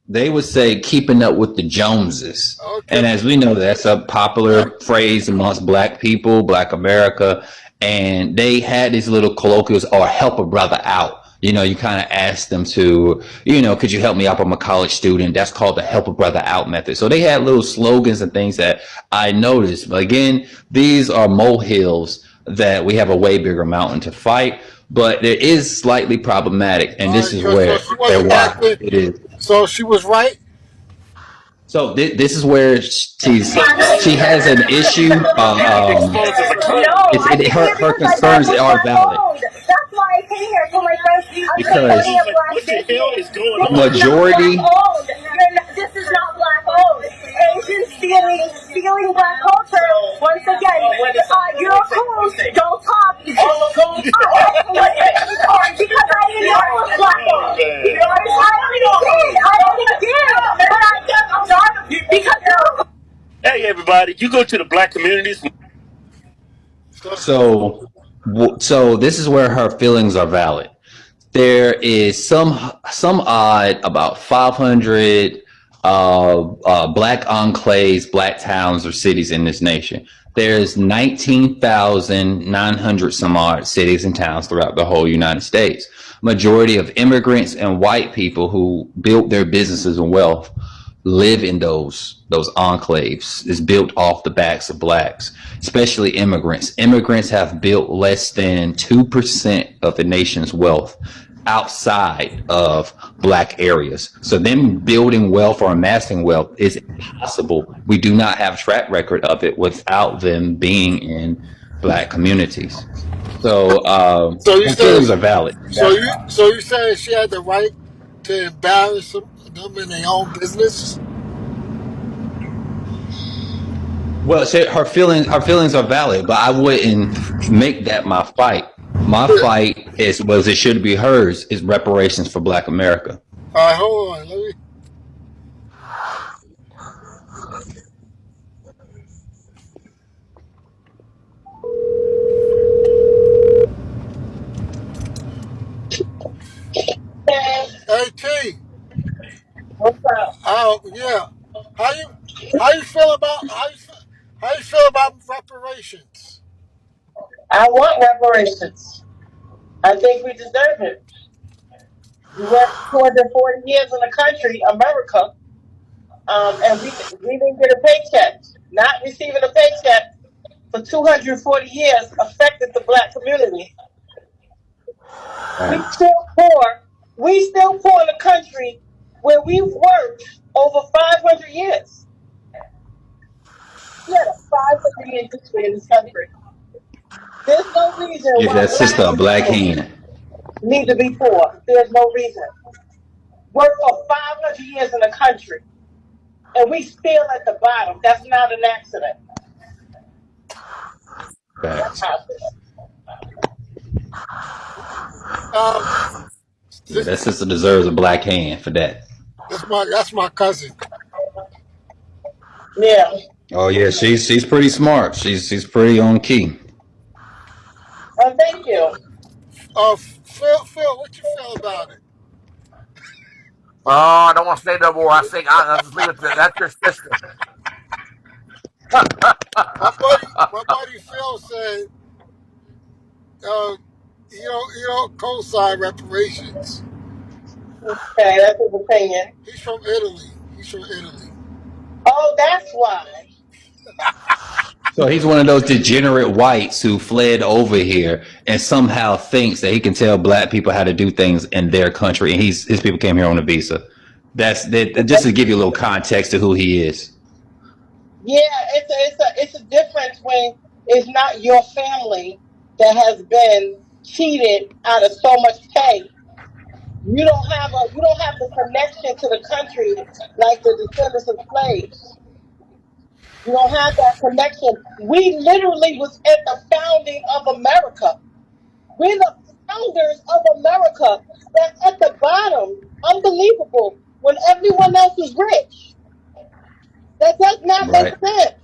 they would say keeping up with the Joneses. Okay. And as we know, that's a popular phrase amongst black people, black America. And they had these little colloquials, or help a brother out. You know, you kind of ask them to, could you help me out? I'm a college student. That's called the help a brother out method. So they had little slogans and things that I noticed. But again, these are molehills that we have a way bigger mountain to fight. But it is slightly problematic. And this is where it is. So she was right? So this is where she has an issue. Her concerns are valid. That's why I came here for my friends. Because majority. This is not black owned. Asians stealing black culture. Once again, Europeans don't talk. Because I didn't know it was black owned. I only did. But I kept because hey everybody, you go to the black communities. So this is where her feelings are valid. There is some odd about 500 black enclaves, black towns or cities in this nation. There's 19,900 some odd cities and towns throughout the whole United States. Majority of immigrants and white people who built their businesses and wealth live in those enclaves. It's built off the backs of blacks, especially immigrants. Immigrants have built less than 2% of the nation's wealth outside of black areas. So them building wealth or amassing wealth is impossible. We do not have a track record of it without them being in black communities. So your feelings are valid. So you saying she had the right to embarrass them in their own business? Well, her feelings are valid, but I wouldn't make that my fight. My fight it should be hers, is reparations for black America. All right, hold on. Hey T. What's up? Oh yeah. How you how you feel about how you feel about reparations? I want reparations. I think we deserve it. We worked 240 years in the country, America, and we didn't get a paycheck. Not receiving a paycheck for 240 years affected the black community. We Right. still poor. We still poor in a country where we've worked over 500 years. We had a 500-year history in this country. There's no reason Give why that black sister a black people hand. need to be poor. There's no reason. Work for 500 years in the country, and we still at the bottom. That's not an accident. That Facts. happened. Um, Yeah, this, that sister deserves a black hand for that. that's my cousin. Yeah. Oh yeah, she's pretty smart. She's pretty on key. Thank you. Phil, what you feel about it? Oh, I don't want to say no more. I'll just leave it to that. That's your sister. My buddy Phil said, you don't co-sign reparations. Okay, that's his opinion. He's from Italy. He's from Italy. Oh, that's why. So he's one of those degenerate whites who fled over here and somehow thinks that he can tell black people how to do things in their country, and his people came here on a visa. That's that. Just to give you a little context to who he is. Yeah, it's a difference when it's not your family that has been cheated out of so much pay. You don't have the connection to the country like the descendants of slaves. You don't have that connection. We literally was at the founding of America. We're the founders of America. That's at the bottom. Unbelievable. When everyone else is rich. That does not make Right. sense.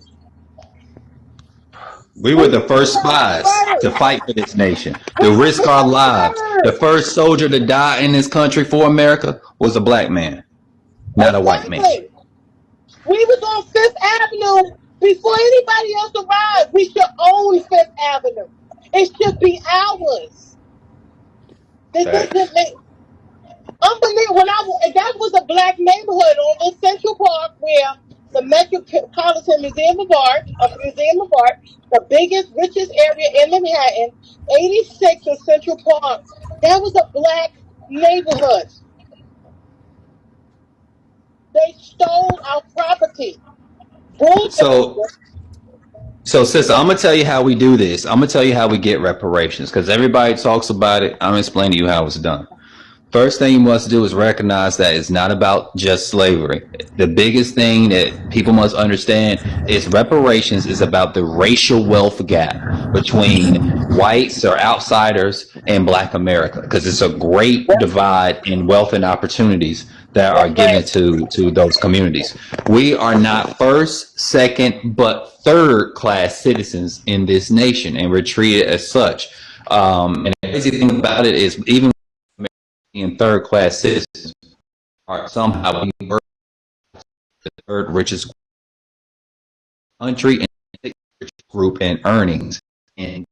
We were the first spies to fight for this nation, to risk our lives. The first soldier to die in this country for America was a black man, not a white man. We was on Fifth Avenue before anybody else arrived. We should own Fifth Avenue. It should be ours. This doesn't make unbelievable. That was a black neighborhood on Central Park where the Metropolitan Museum of Art, the biggest, richest area in Manhattan, 86 in Central Park. That was a black neighborhood. They stole our property. So, sister, I'm gonna tell you how we do this. I'm gonna tell you how we get reparations because everybody talks about it. I'm gonna explain to you how it's done. First thing you must do is recognize that it's not about just slavery. The biggest thing that people must understand is reparations is about the racial wealth gap between whites or outsiders and black America, because it's a great divide in wealth and opportunities that are given to those communities. We are not first, second, but third class citizens in this nation, and we're treated as such. And the crazy thing about it is even in third class citizens are somehow the third richest country and the richest group in earnings. And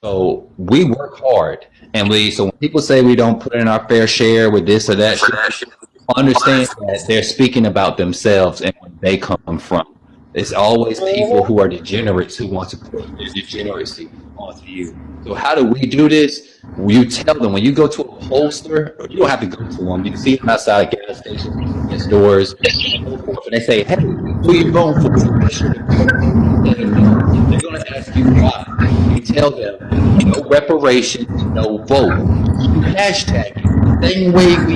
so we work hard, and so when people say we don't put in our fair share with this or that, understand that they're speaking about themselves and where they come from. It's always people who are degenerates who want to put their degeneracy onto you. So how do we do this? You tell them when you go to a pollster, or you don't have to go to them. You can see them outside gas stations, convenience stores, and so forth. And they say, "Hey, who are you voting for?" They're going to ask you why. You tell them, no reparations, no vote. You hashtag it. The same way we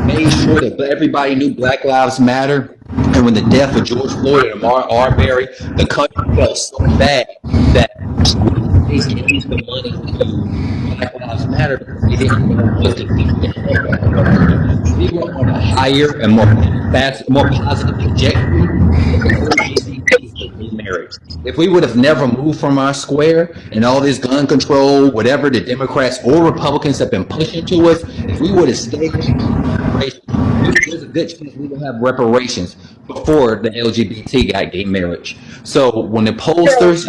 made sure that everybody knew Black Lives Matter. And when the death of George Floyd and Ahmaud Arbery, the country felt so bad that they gave the money to Black Lives Matter because they didn't know what to do. We were on a higher and more positive trajectory. If we would have never moved from our square and all this gun control, whatever the Democrats or Republicans have been pushing to us, if we would have stayed, there's a good chance we would have reparations before the LGBT got gay marriage. So when the pollsters,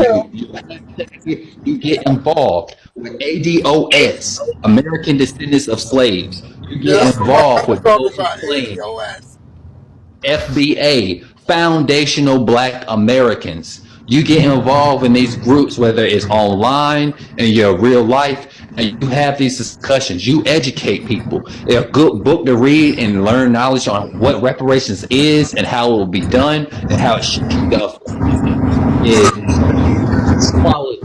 you get involved with ADOS, American Descendants of Slaves. You get That's what involved I'm with talking those who about. claim ADOS. FBA, Foundational Black Americans. You get involved in these groups, whether it's online in your real life, and you have these discussions. You educate people. A good book to read and learn knowledge on what reparations is and how it will be done and how it should be done is Quality,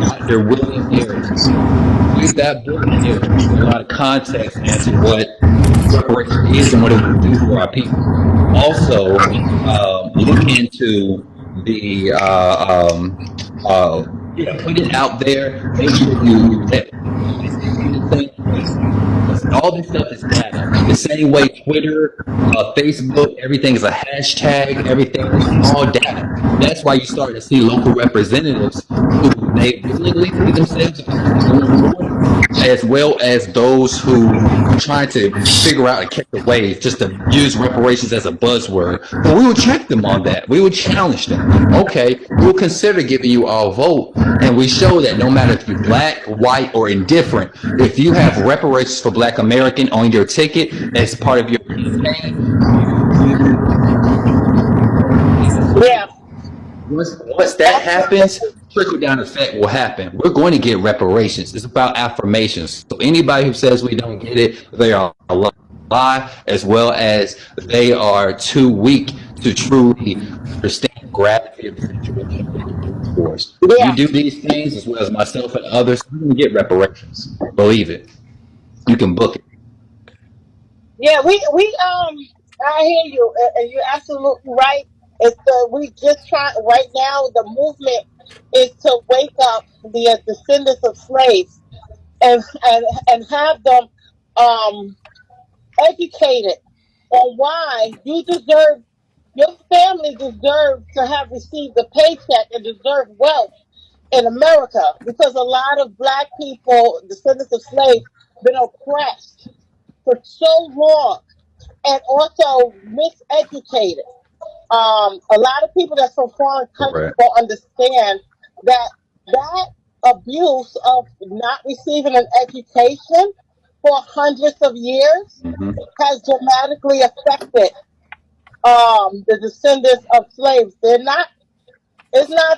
Dr. William Harris. Read that book and it'll give you a lot of context as to what reparations is and what it will do for our people. Also, look into the put it out there. Make sure you all this stuff is data. The same way Twitter, Facebook, everything is a hashtag. Everything is all data. That's why you start to see local representatives who they willingly put themselves as well as those who are trying to figure out and catch the wave, just to use reparations as a buzzword. But we would check them on that. We would challenge them. Okay, we'll consider giving you our vote, and we show that no matter if you're black, white, or indifferent, if you have reparations for Black American on your ticket as part of your campaign, Yeah. once that happens, trickle down effect will happen. We're going to get reparations. It's about affirmations. So anybody who says we don't get it, they are a lie, as well as they are too weak to truly understand the gravity of the situation for us. Yeah. You do these things, as well as myself and others, you can get reparations. Believe it. You can book it. Yeah, I hear you, and you're absolutely right. It's we just try right now. The movement is to wake up the descendants of slaves and have them educated on why your family deserves to have received a paycheck and deserve wealth in America, because a lot of black people, descendants of slaves, been oppressed for so long and also miseducated. A lot of people that's from foreign countries don't understand that abuse of not receiving an education for hundreds of years has dramatically affected the descendants of slaves. It's not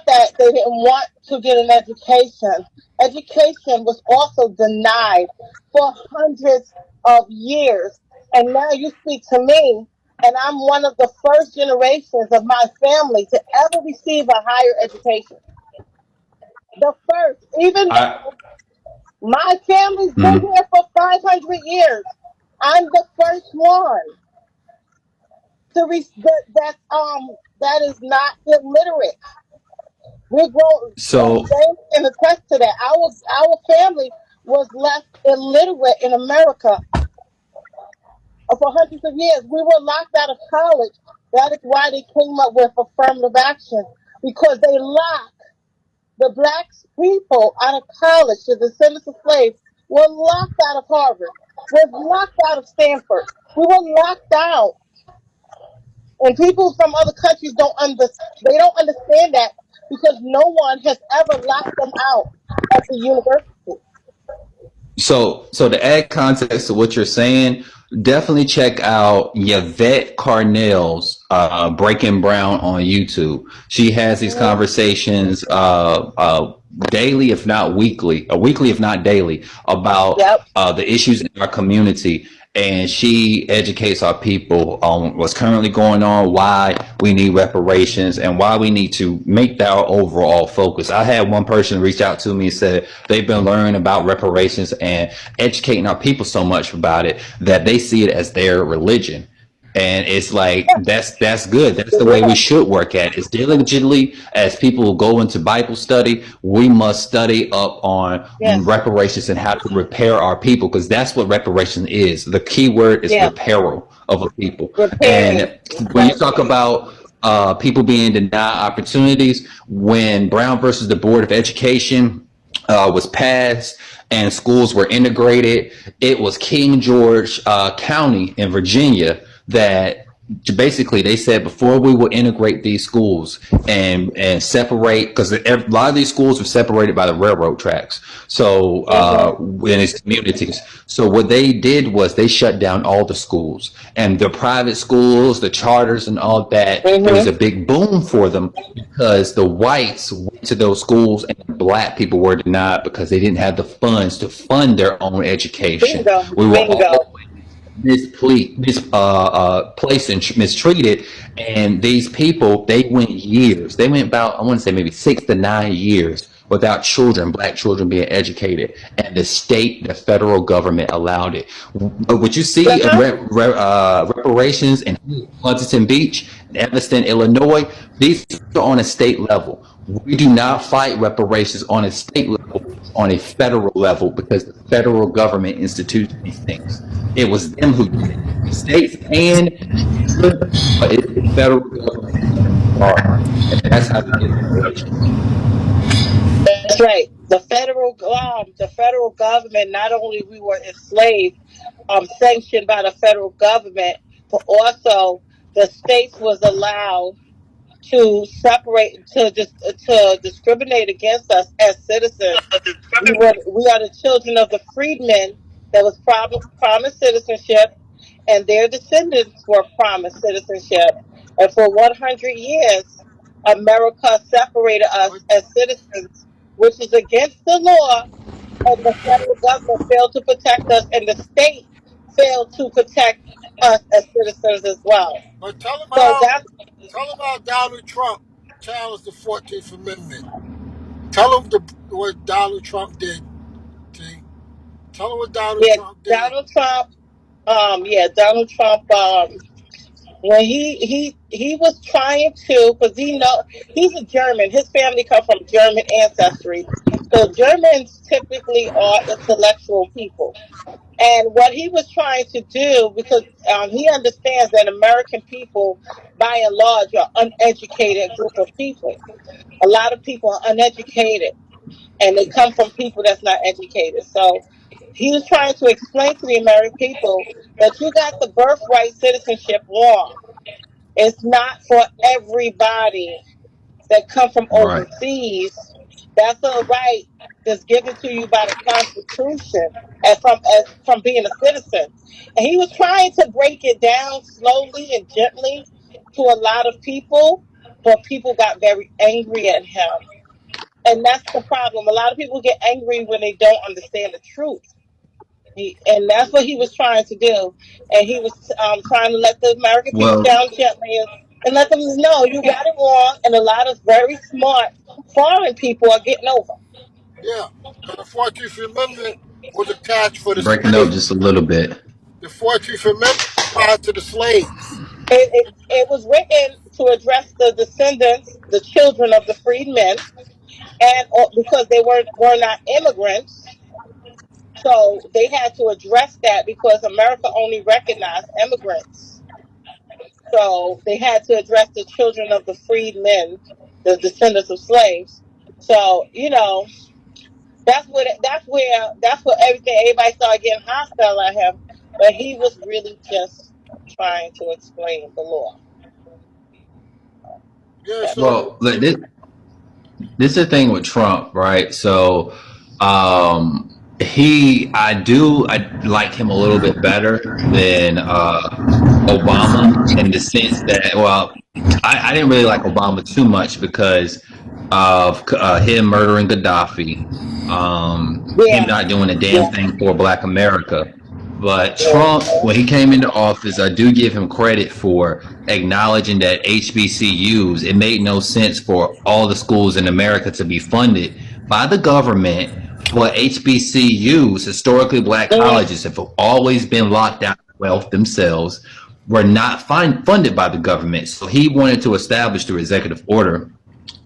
that they didn't want to get an education. Education was also denied for hundreds of years. And now you speak to me, and I'm one of the first generations of my family to ever receive a higher education. The first, even though my family's been here for 500 years, I'm the first one to that is not illiterate. We grow So and attest to that. Our family was left illiterate in America for hundreds of years. We were locked out of college. That is why they came up with affirmative action, because they locked the black people out of college. The descendants of slaves were locked out of Harvard, was locked out of Stanford. We were locked out. And people from other countries don't understand that, because no one has ever locked them out at the university. So to add context to what you're saying, definitely check out Yvette Carnell's Breaking Brown on YouTube. She has these conversations daily, if not weekly, if not daily, about the issues in our community. And she educates our people on what's currently going on, why we need reparations, and why we need to make that our overall focus. I had one person reach out to me and said they've been learning about reparations and educating our people so much about it that they see it as their religion. And it's like, that's good. That's the way we should work at it. It's diligently, as people go into Bible study, we must study up on reparations and how to repair our people, because that's what reparation is. The key word is repair of a people. And when you talk about people being denied opportunities. When Brown versus the Board of Education was passed and schools were integrated, it was King George County in Virginia that basically they said before we will integrate these schools and separate, because a lot of these schools were separated by the railroad tracks, so in its communities. So what they did was they shut down all the schools, and the private schools, the charters and all that. It was a big boom for them because the whites went to those schools and black people were denied because they didn't have the funds to fund their own education. We were all misplaced and mistreated, and these people, they went years, they went about, I want to say maybe 6 to 9 years without black children being educated, and the federal government allowed it. What you see reparations in Huntington Beach and Evanston, Illinois, these are on a state level. We do not fight reparations on a state level, on a federal level, because the federal government instituted these things. It was them who did it. The states and but it's the federal government, and that's how we get reparations. That's right. The federal government, not only we were enslaved, sanctioned by the federal government, but also the states was allowed to separate, to discriminate against us as citizens. We are the children of the freedmen that was promised citizenship, and their descendants were promised citizenship. And for 100 years, America separated us as citizens, which is against the law, and the federal government failed to protect us, and the state failed to protect us as citizens as well. But tell them So how Donald Trump challenged the 14th Amendment. Tell them what Donald Trump did. T. Tell them what Donald Trump did. Donald Trump, when he was trying to, because he's a German. His family comes from German ancestry. So Germans typically are intellectual people. And what he was trying to do, because he understands that American people, by and large, are uneducated group of people. A lot of people are uneducated, and they come from people that's not educated. So he was trying to explain to the American people that you got the birthright citizenship wrong. It's not for everybody that come from overseas. That's a right that's given to you by the Constitution and from being a citizen. And he was trying to break it down slowly and gently to a lot of people, but people got very angry at him. And that's the problem. A lot of people get angry when they don't understand the truth. And that's what he was trying to do. And he was trying to let the American people down gently and let them know you got it wrong. And a lot of very smart foreign people are getting over. Yeah, and the 14th Amendment was attached for the breaking slaves. up just a little bit. The 14th Amendment applied to the slaves. It was written to address the descendants, the children of the freedmen, and because they were not immigrants. So they had to address that because America only recognized immigrants. So they had to address the children of the freedmen, the descendants of slaves. So, that's where everybody started getting hostile at him. But he was really just trying to explain the law. Yeah, so Well, this is the thing with Trump, right? So I like him a little bit better than Obama, in the sense that, well, I didn't really like Obama too much because of him murdering Gaddafi, him not doing a damn thing for Black America. But Trump, when he came into office, I do give him credit for acknowledging that HBCUs, it made no sense for all the schools in America to be funded by the government, but HBCUs, historically Black colleges, have always been locked out of wealth themselves, were not funded by the government. So he wanted to establish through executive order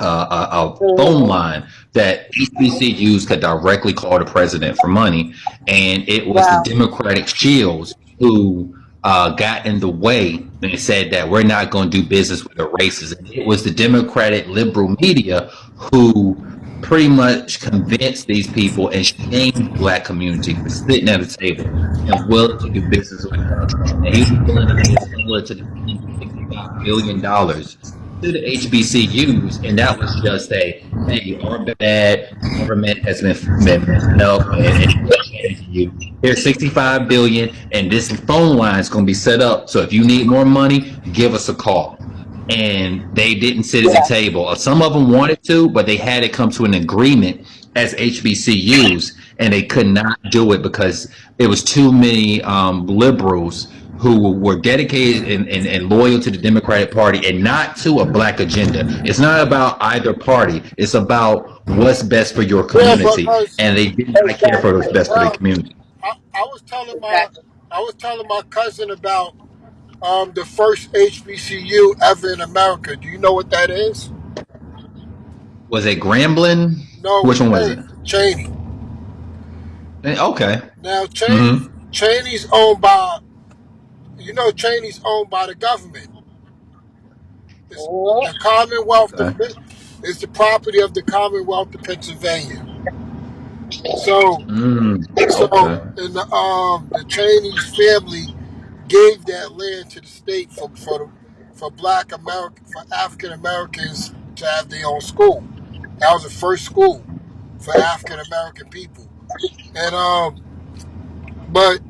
a phone line that HBCUs could directly call the president for money, and it was the Democratic shills who got in the way and said that we're not going to do business with the racists. And it was the Democratic liberal media who pretty much convinced these people and shamed the black community for sitting at a table and willing to do business with Donald Trump. And he was willing to pay similar to the $65 billion to the HBCUs, and that was just a, hey, our bad, government has been messing up, and you, here's 65 billion, and this phone line is going to be set up. So if you need more money, give us a call. And they didn't sit at the table. Some of them wanted to, but they had to come to an agreement as HBCUs, and they could not do it because there was too many liberals who were dedicated and loyal to the Democratic Party and not to a black agenda. It's not about either party. It's about what's best for your community, and they did not care for what's best for the community. I was telling my cousin about the first HBCU ever in America. Do you know what that is? Was it Grambling? No. Which one was it? Cheney. Okay. Now Cheney's owned by, Cheney's owned by the government. The Commonwealth is the property of the Commonwealth of Pennsylvania. So, and the Cheney's family gave that land to the state for Black American, for African Americans to have their own school. That was the first school for African American people. And but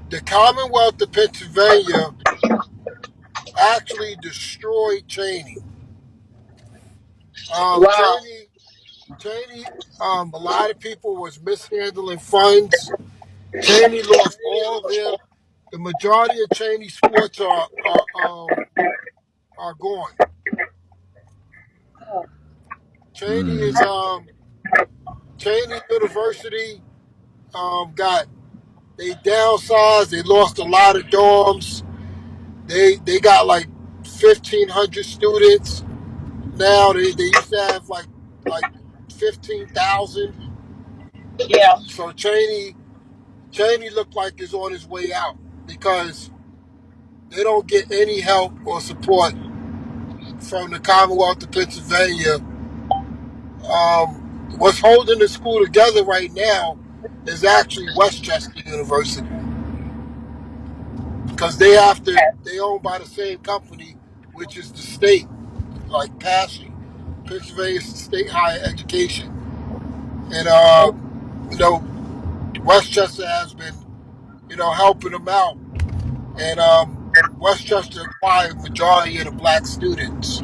the Commonwealth of Pennsylvania actually destroyed Cheney. Cheney, a lot of people was mishandling funds. Cheney lost the majority of Cheney sports are gone. Cheney is Cheney University they downsized. They lost a lot of dorms. They got like 1,500 students now. They used to have like 15,000. Yeah. So Cheney looked like he's on his way out because they don't get any help or support from the Commonwealth of Pennsylvania. What's holding the school together right now is actually Westchester University, because they owned by the same company, which is the state, like PASSE, Pennsylvania State Higher Education. And Westchester has been helping them out, and Westchester acquired majority of the black students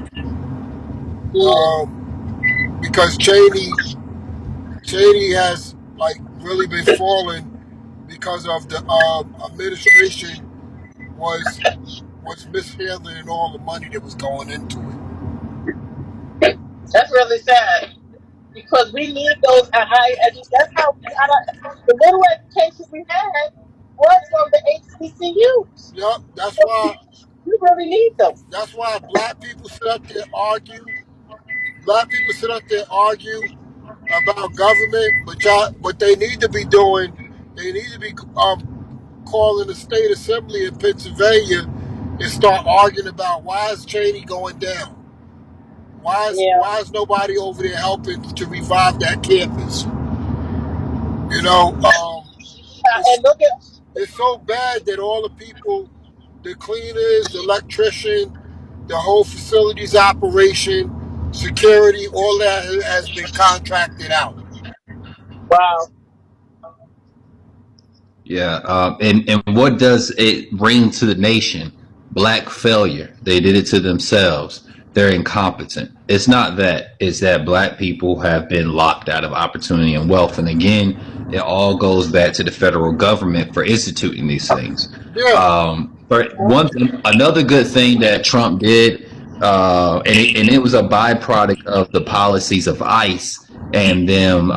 because Cheney has really been falling because of the administration was mishandling all the money that was going into it. That's really sad because we need those high education. That's how we got the little education we had was from the HBCUs. Yep, that's why you really need them. That's why black people sit up there and argue. Black people sit up there and argue about government, but what they need to be doing, they need to be calling the state assembly in Pennsylvania and start arguing about why is Cheney going down? Why is nobody over there helping to revive that campus? It's so bad that all the people, the cleaners, the electrician, the whole facilities operation, security, all that has been contracted out. Wow. Yeah, and what does it bring to the nation? Black failure. They did it to themselves. They're incompetent. It's not that. It's that black people have been locked out of opportunity and wealth. And again, it all goes back to the federal government for instituting these things. Yeah. Another good thing that Trump did, and it was a byproduct of the policies of ICE and them,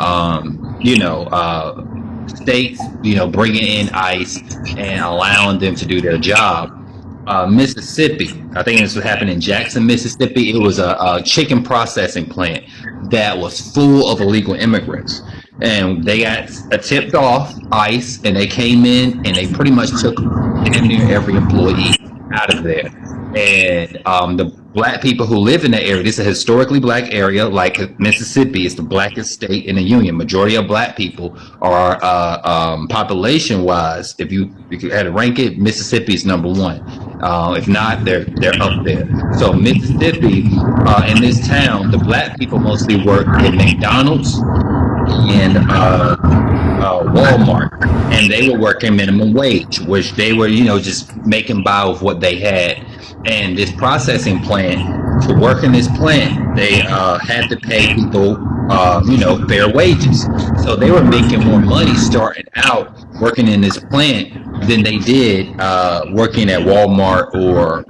states, bringing in ICE and allowing them to do their job. Mississippi, I think this happened in Jackson, Mississippi. It was a chicken processing plant that was full of illegal immigrants. and they got tipped off ICE, and they came in and they pretty much took damn near every employee out of there. And the black people who live in that area, this is a historically black area, like Mississippi is the blackest state in the union. Majority of black people are population wise, if you had to rank it, Mississippi is number one. If not, they're up there. So Mississippi, in this town, the black people mostly work at McDonald's and Walmart, and they were working minimum wage, which they were, just making by with what they had. And this processing plant, to work in this plant, they had to pay people, fair wages. So they were making more money starting out working in this plant than they did working at Walmart or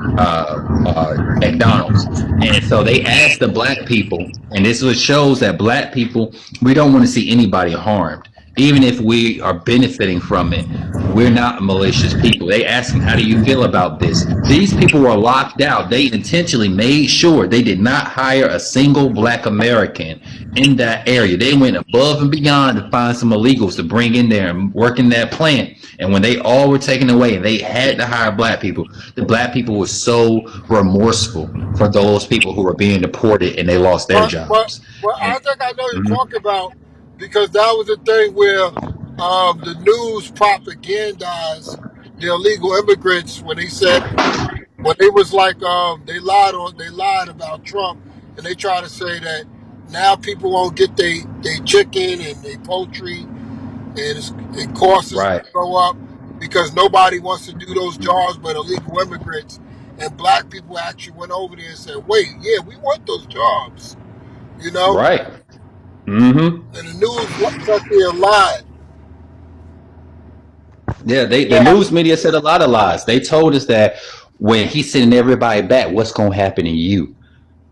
McDonald's. And so they asked the black people, and this shows that black people, we don't want to see anybody harmed. Even if we are benefiting from it, we're not malicious people. They asked them, how do you feel about this? These people were locked out. They intentionally made sure they did not hire a single black American in that area. They went above and beyond to find some illegals to bring in there and work in that plant. And when they all were taken away and they had to hire black people, the black people were so remorseful for those people who were being deported and they lost their jobs. But I think I know you're talking about, because that was the thing where the news propagandized the illegal immigrants when they said, when they was like they lied about Trump, and they try to say that now people won't get they chicken and they poultry, and it costs Right. go up because nobody wants to do those jobs but illegal immigrants. And black people actually went over there and said, wait, yeah, we want those jobs, Right. Mm-hmm. And the news sat there and lied. Yeah, the news media said a lot of lies. They told us that when he's sending everybody back, what's going to happen to you?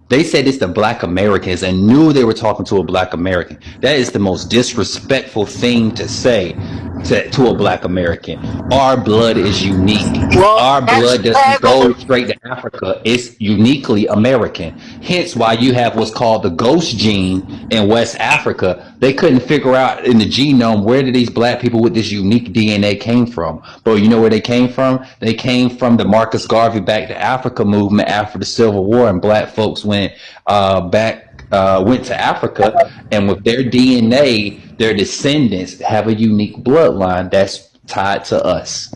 They said it's the black Americans and knew they were talking to a black American. That is the most disrespectful thing to say to a black American. Our blood is unique. Well, Our blood doesn't Chicago, go straight to Africa. It's uniquely American. Hence why you have what's called the ghost gene in West Africa. They couldn't figure out in the genome where did these black people with this unique DNA came from. But you know where they came from? They came from the Marcus Garvey Back to Africa movement after the Civil War, and black folks went to Africa, and with their DNA, their descendants have a unique bloodline that's tied to us.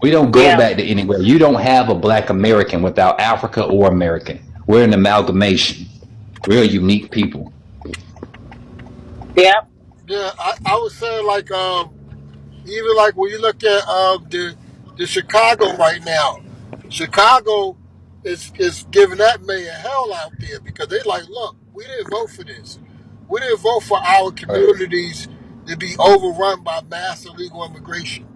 We don't go back to anywhere. You don't have a black American without Africa or American. We're an amalgamation. We're a unique people. Yeah. yeah, I was saying like even like when you look at the Chicago right now, Chicago is giving that mayor hell out there because they like, look, we didn't vote for this. We didn't vote for our communities to be overrun by mass illegal immigration.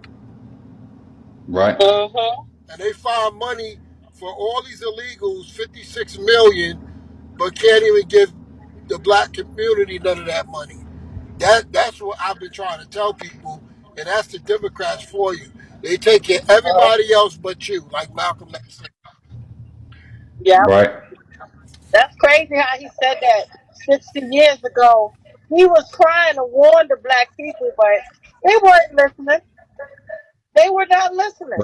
Right. And they found money for all these illegals, 56 million, but can't even give the black community none of that money. That's what I've been trying to tell people, and that's the Democrats for you. They take care of everybody else but you, like Malcolm X said. Yeah. Right. That's crazy how he said that 60 years ago. He was trying to warn the black people, but they weren't listening. They were not listening.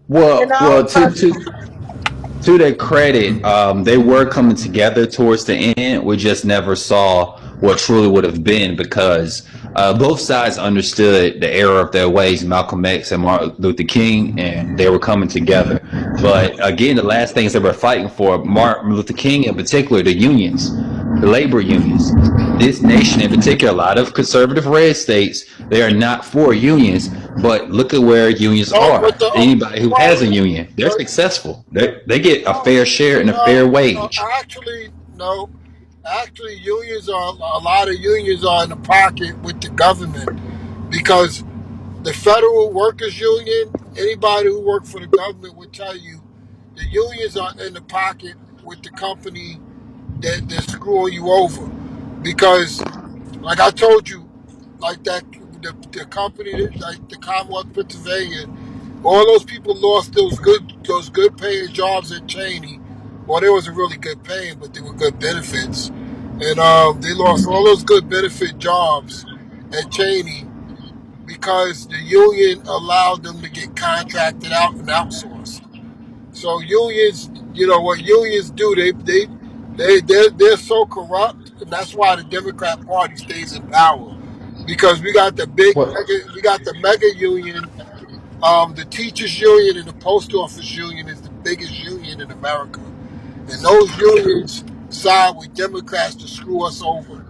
Well, to their credit, they were coming together towards the end. We just never saw what truly would have been because both sides understood the error of their ways, Malcolm X and Martin Luther King, and they were coming together. But again, the last things they were fighting for, Martin Luther King in particular, the unions, the labor unions. This nation in particular, a lot of conservative red states, they are not for unions, but look at where unions are. Anybody who has a union, they're successful. They get a fair share and a fair wage. No. Actually, unions are a lot of unions are in the pocket with the government because the Federal Workers Union, anybody who works for the government would tell you, the unions are in the pocket with the company that's screwing you over. Because, like I told you, like that, the company, like the Commonwealth of Pennsylvania, all those people lost those good paying jobs at Cheney. Well, they wasn't really good paying, but they were good benefits. And and they lost all those good benefit jobs at Cheney because the union allowed them to get contracted out and outsourced. So unions, you know what unions do? They're so corrupt, and that's why the Democrat Party stays in power, because we got the mega union. The teachers union and the post office union is the biggest union in America, and those unions side with Democrats to screw us over.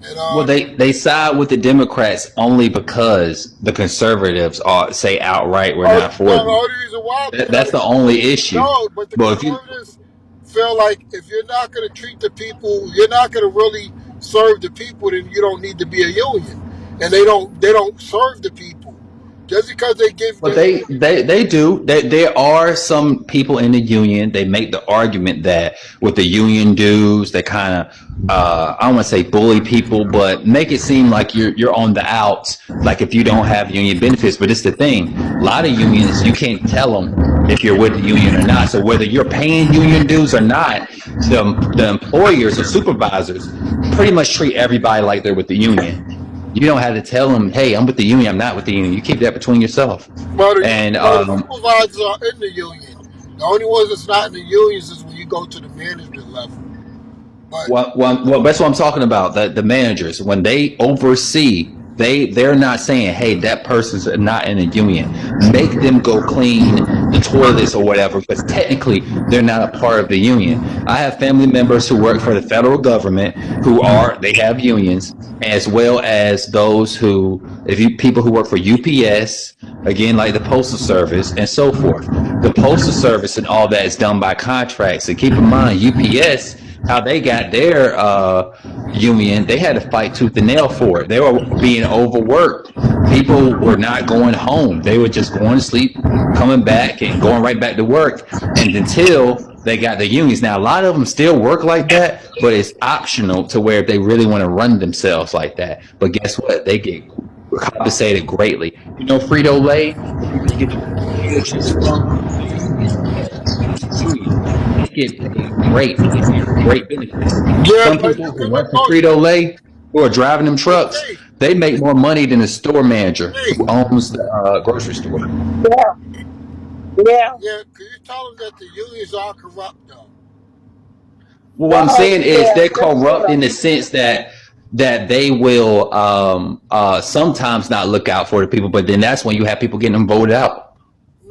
And Well, they side with the Democrats only because the conservatives are say outright we're not for the them. only reason why, That's the only issue. no, but the But if you conservatives feel like if you're not going to treat the people, you're not going to really serve the people, then you don't need to be a union. And they don't serve the people just because they give. But they do. There are some people in the union. They make the argument that with the union dues, they kind of I don't want to say bully people, but make it seem like you're on the outs. Like if you don't have union benefits. But it's the thing. A lot of unions, you can't tell them if you're with the union or not. So whether you're paying union dues or not, the employers or supervisors pretty much treat everybody like they're with the union. You don't have to tell them, hey, I'm with the union, I'm not with the union. You keep that between yourself. Well, the And supervisors are in the union. The only ones that's not in the unions is when you go to the management level. But well, that's what I'm talking about. The managers, when they oversee, they're not saying, hey, that person's not in a union. Make them go clean the toilets or whatever, because technically they're not a part of the union. I have family members who work for the federal government they have unions, as well as those people who work for UPS, again, like the Postal Service and so forth. The Postal Service and all that is done by contracts. And keep in mind, UPS, how they got their union, they had to fight tooth and nail for it. They were being overworked. People were not going home. They were just going to sleep, coming back, and going right back to work. And until they got the unions. Now, a lot of them still work like that, but it's optional to where if they really want to run themselves like that. But guess what? They get compensated greatly. You know, Frito-Lay, they get great benefits. yeah, Some people who work for Frito-Lay who are driving them trucks, they make more money than the store manager who owns the grocery store. Yeah. Yeah, because you tell them that the unions are corrupt, though. Well, what I'm saying is they're corrupt in the sense that they will sometimes not look out for the people, but then that's when you have people getting them voted out.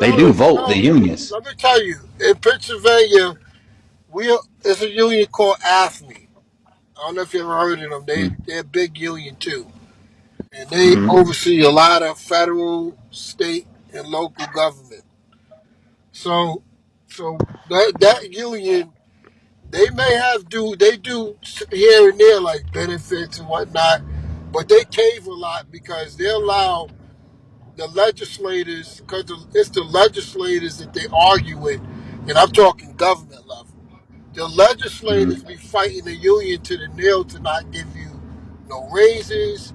They do vote, the unions. Let me tell you, in Pennsylvania, there's a union called AFME. I don't know if you ever heard of them. They're a big union, too. And they oversee a lot of federal, state, and local government. So that union, they do here and there like benefits and whatnot, but they cave a lot because they allow the legislators, because it's the legislators that they argue with, and I'm talking government level. The legislators be fighting the union to the nail to not give you no raises,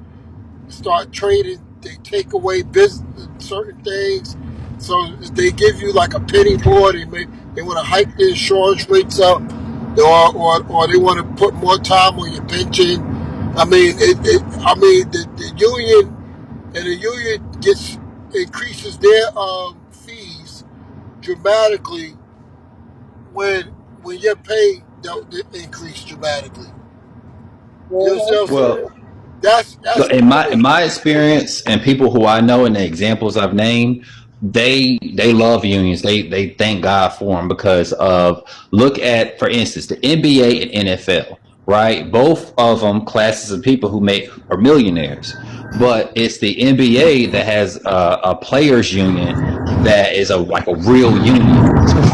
start trading, they take away business, certain things. So they give you like a penny more. They want to hike the insurance rates up, or they want to put more time on your pension. I mean, the union, and the union increases their fees dramatically when your pay don't increase dramatically. You understand what I'm saying? That's in my experience, and people who I know and the examples I've named, they love unions. They thank God for them because of, look at, for instance, the NBA and NFL, right? Both of them classes of people who are millionaires, but it's the NBA that has a players union that is like a real union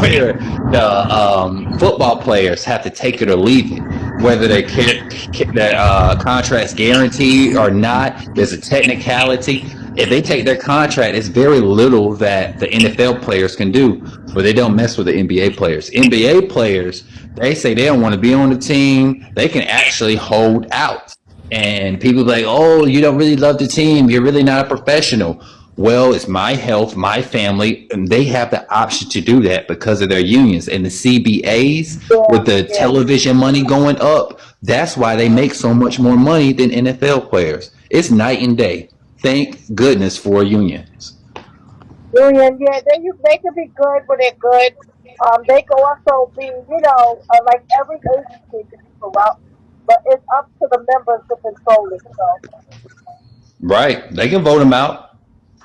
where the football players have to take it or leave it, whether they that contract's guaranteed or not. There's a technicality. If they take their contract, it's very little that the NFL players can do, but they don't mess with the NBA players. NBA players, they say they don't want to be on the team. They can actually hold out. And people like, oh, you don't really love the team. You're really not a professional. Well, it's my health, my family, and they have the option to do that because of their unions. And the CBAs, with the television money going up, That's why they make so much more money than NFL players. It's night and day. Thank goodness for unions. Union, yeah, they can be good when they're good. They can also be, like every agency can be corrupt, but it's up to the members to control it. So Right. They can vote them out.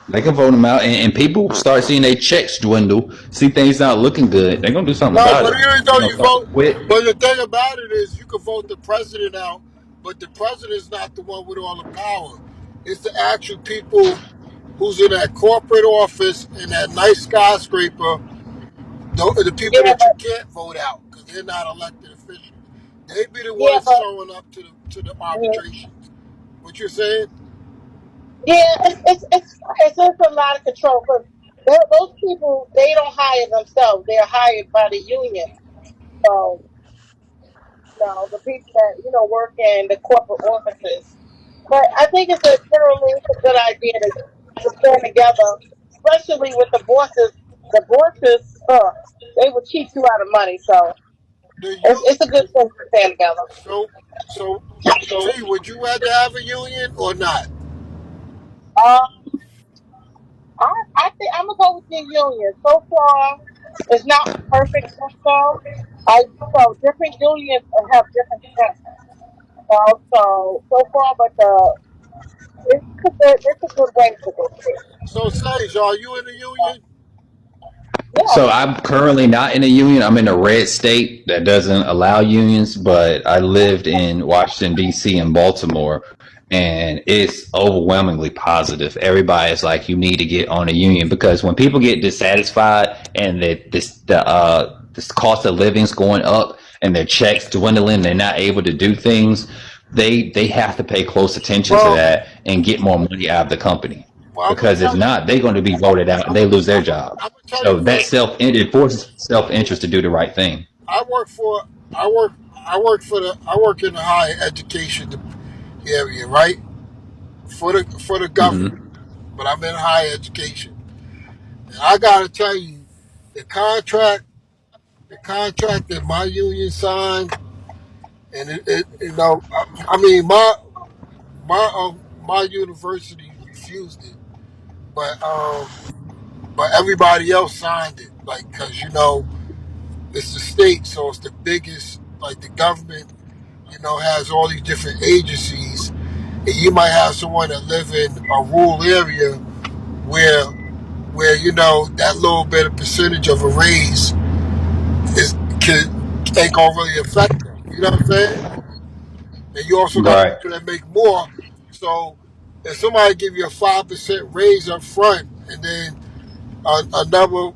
They can vote them out, and people start seeing their checks dwindle, see things not looking good. They're gonna do something No, about but it. even You though know, you start to vote, quit. but the thing about it is you can vote the president out, but the president's not the one with all the power. It's the actual people who's in that corporate office in that nice skyscraper, the people yeah, that you can't vote out because they're not elected officials. They be the yeah, ones but showing up to the mm, arbitrations. What you're saying? yeah, it's just a lot of control because those people they don't hire themselves; they're hired by the union. So the people that work in the corporate offices. But I think generally it's a good idea to stand together, especially with the bosses. The bosses, they will cheat you out of money. So The it's a good thing to stand together. so so T, would you rather have a union or not? Uh, I think I'm gonna go with the union. So far, it's not perfect system. Different unions have different strengths. So far, but it's a good way to go. So Sage, are you in the union? Yeah, So I'm currently not in a union. I'm in a red state that doesn't allow unions, but I lived in Washington D.C. and Baltimore, and it's overwhelmingly positive. Everybody is like, you need to get on a union because when people get dissatisfied and this cost of living's going up and their checks dwindling, they're not able to do things. They have to pay close attention to Well, that and get more money out of the company well, I'm gonna because if tell you. not, they're going to be voted out and they lose their job. I'm gonna tell you So that first. it forces self interest to do the right thing. I work for. I work. I work in the higher education area, right? For the government, Hmm. but I'm in higher education. And I gotta tell you, the contract, the contract that my union signed, and I mean, my university refused it, but everybody else signed it, like, cause it's the state, so it's the biggest. Like the government, has all these different agencies, and you might have someone that live in a rural area where that little bit of percentage of a raise is can ain't gonna really affect them. You know what I'm saying? And you also got Right. people that make more. So if somebody give you a 5% raise up front, and then another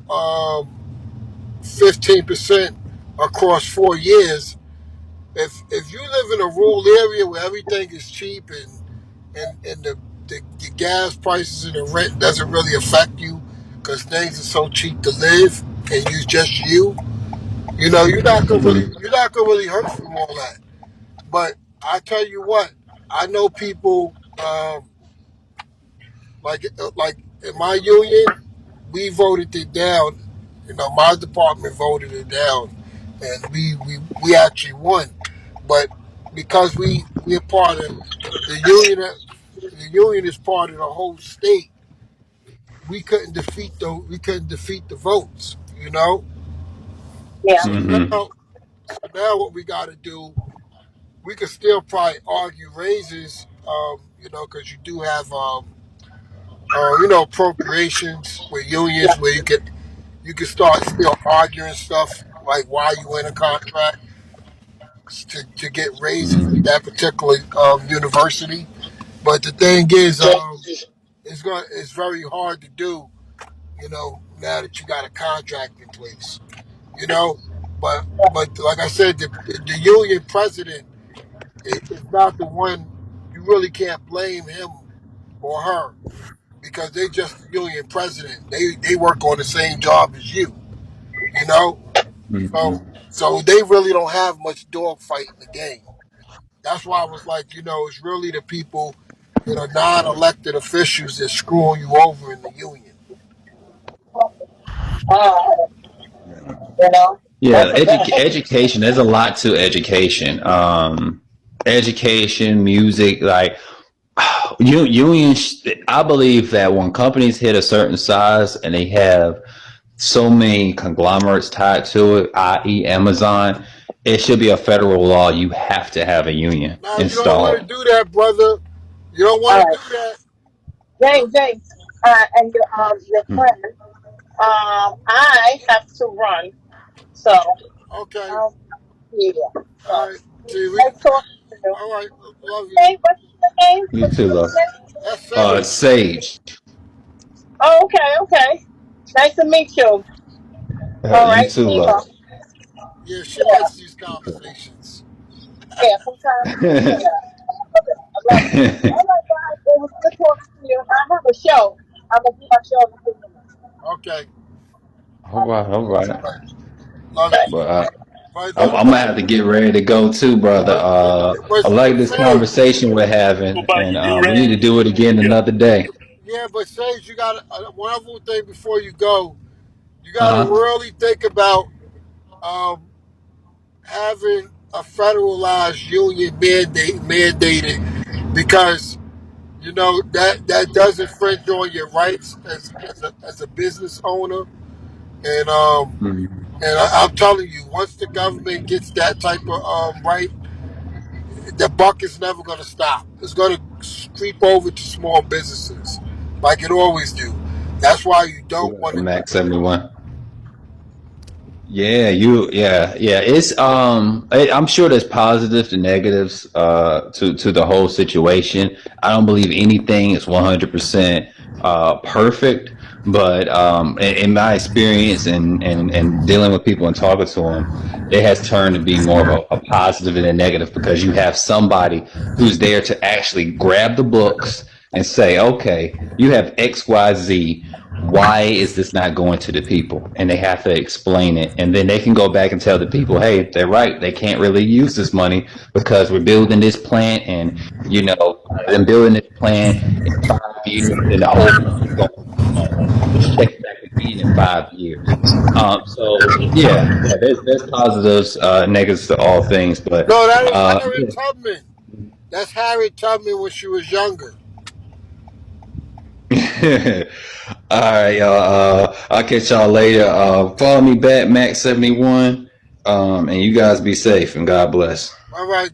15% across 4 years, if you live in a rural area where everything is cheap and the gas prices and the rent doesn't really affect you because things are so cheap to live and you just Hmm. you're not gonna really hurt from all that. But I tell you what, I know people like in my union, we voted it down. My department voted it down, and we actually won. But because we're part of the union, the union is part of the whole state. We couldn't defeat the votes. yeah. So Hmm. now what we got to do, we could still probably argue raises, because you do have appropriations with unions where you could start still arguing stuff like why you in a contract to get raises at Hmm. that particular university. But the thing is, it's very hard to do, now that you got a contract in place, you know. But like I said, the union president is not the one. You really can't blame him or her because they just the union president. They work on the same job as you know. Hmm. So they really don't have much dogfight in the game. That's why I was like, it's really the people that are non-elected officials that screwing you over in the union. Uh, you know, Yeah, that's a fact. education. There's a lot to education. education, music, like unions. I believe that when companies hit a certain size and they have so many conglomerates tied to it, i.e., Amazon, it should be a federal law. You have to have a union Now you don't want to installed. do that, brother. You don't want to do that. James, and your friend, I have to run, so Okay. yeah. All So right. See, nice talking to you. all right. Love you. Hey, what's your name? You What's too, your love. name? That's Sage. Sage. Oh, okay. Nice to meet you. All You right, too, see love. ya. Yeah, she Yeah, likes these conversations. yeah. Sometimes, yeah. I love it. All right, guys. It was good talking to you. I have a show. I'm gonna do my show in a few minutes. Okay. All right, all right. Love you. But But, I'm gonna have to get ready to go too, brother. I like this Sage, conversation we're Go having, buy and your new we need to rag. do it again Yeah. another day. yeah, but Sage, you got one other thing before you go. You got to Uh huh. really think about um, having a federalized union mandated because that does infringe on your rights as a business owner. And I'm telling you, once the government gets that type of right, the buck is never going to stop. It's going to creep over to small businesses like it always do. That's why you don't want to. Max 71. Yeah. It's I'm sure there's positives and negatives to the whole situation. I don't believe anything is 100% perfect, but in my experience and dealing with people and talking to them, it has turned to be more of a positive than a negative because you have somebody who's there to actually grab the books and say, okay, you have XYZ. Why is this not going to the people? And they have to explain it. And then they can go back and tell the people, hey, they're right. They can't really use this money because we're building this plant. And, them building this plant in 5 years, and the whole country's going to check back again in 5 years. There's positives, negatives to all things. But, No, that is Harriet Tubman. That's Harriet Tubman when she was younger. all right, y'all. I'll catch y'all later. Follow me back, Max71. And you guys be safe and God bless. All right,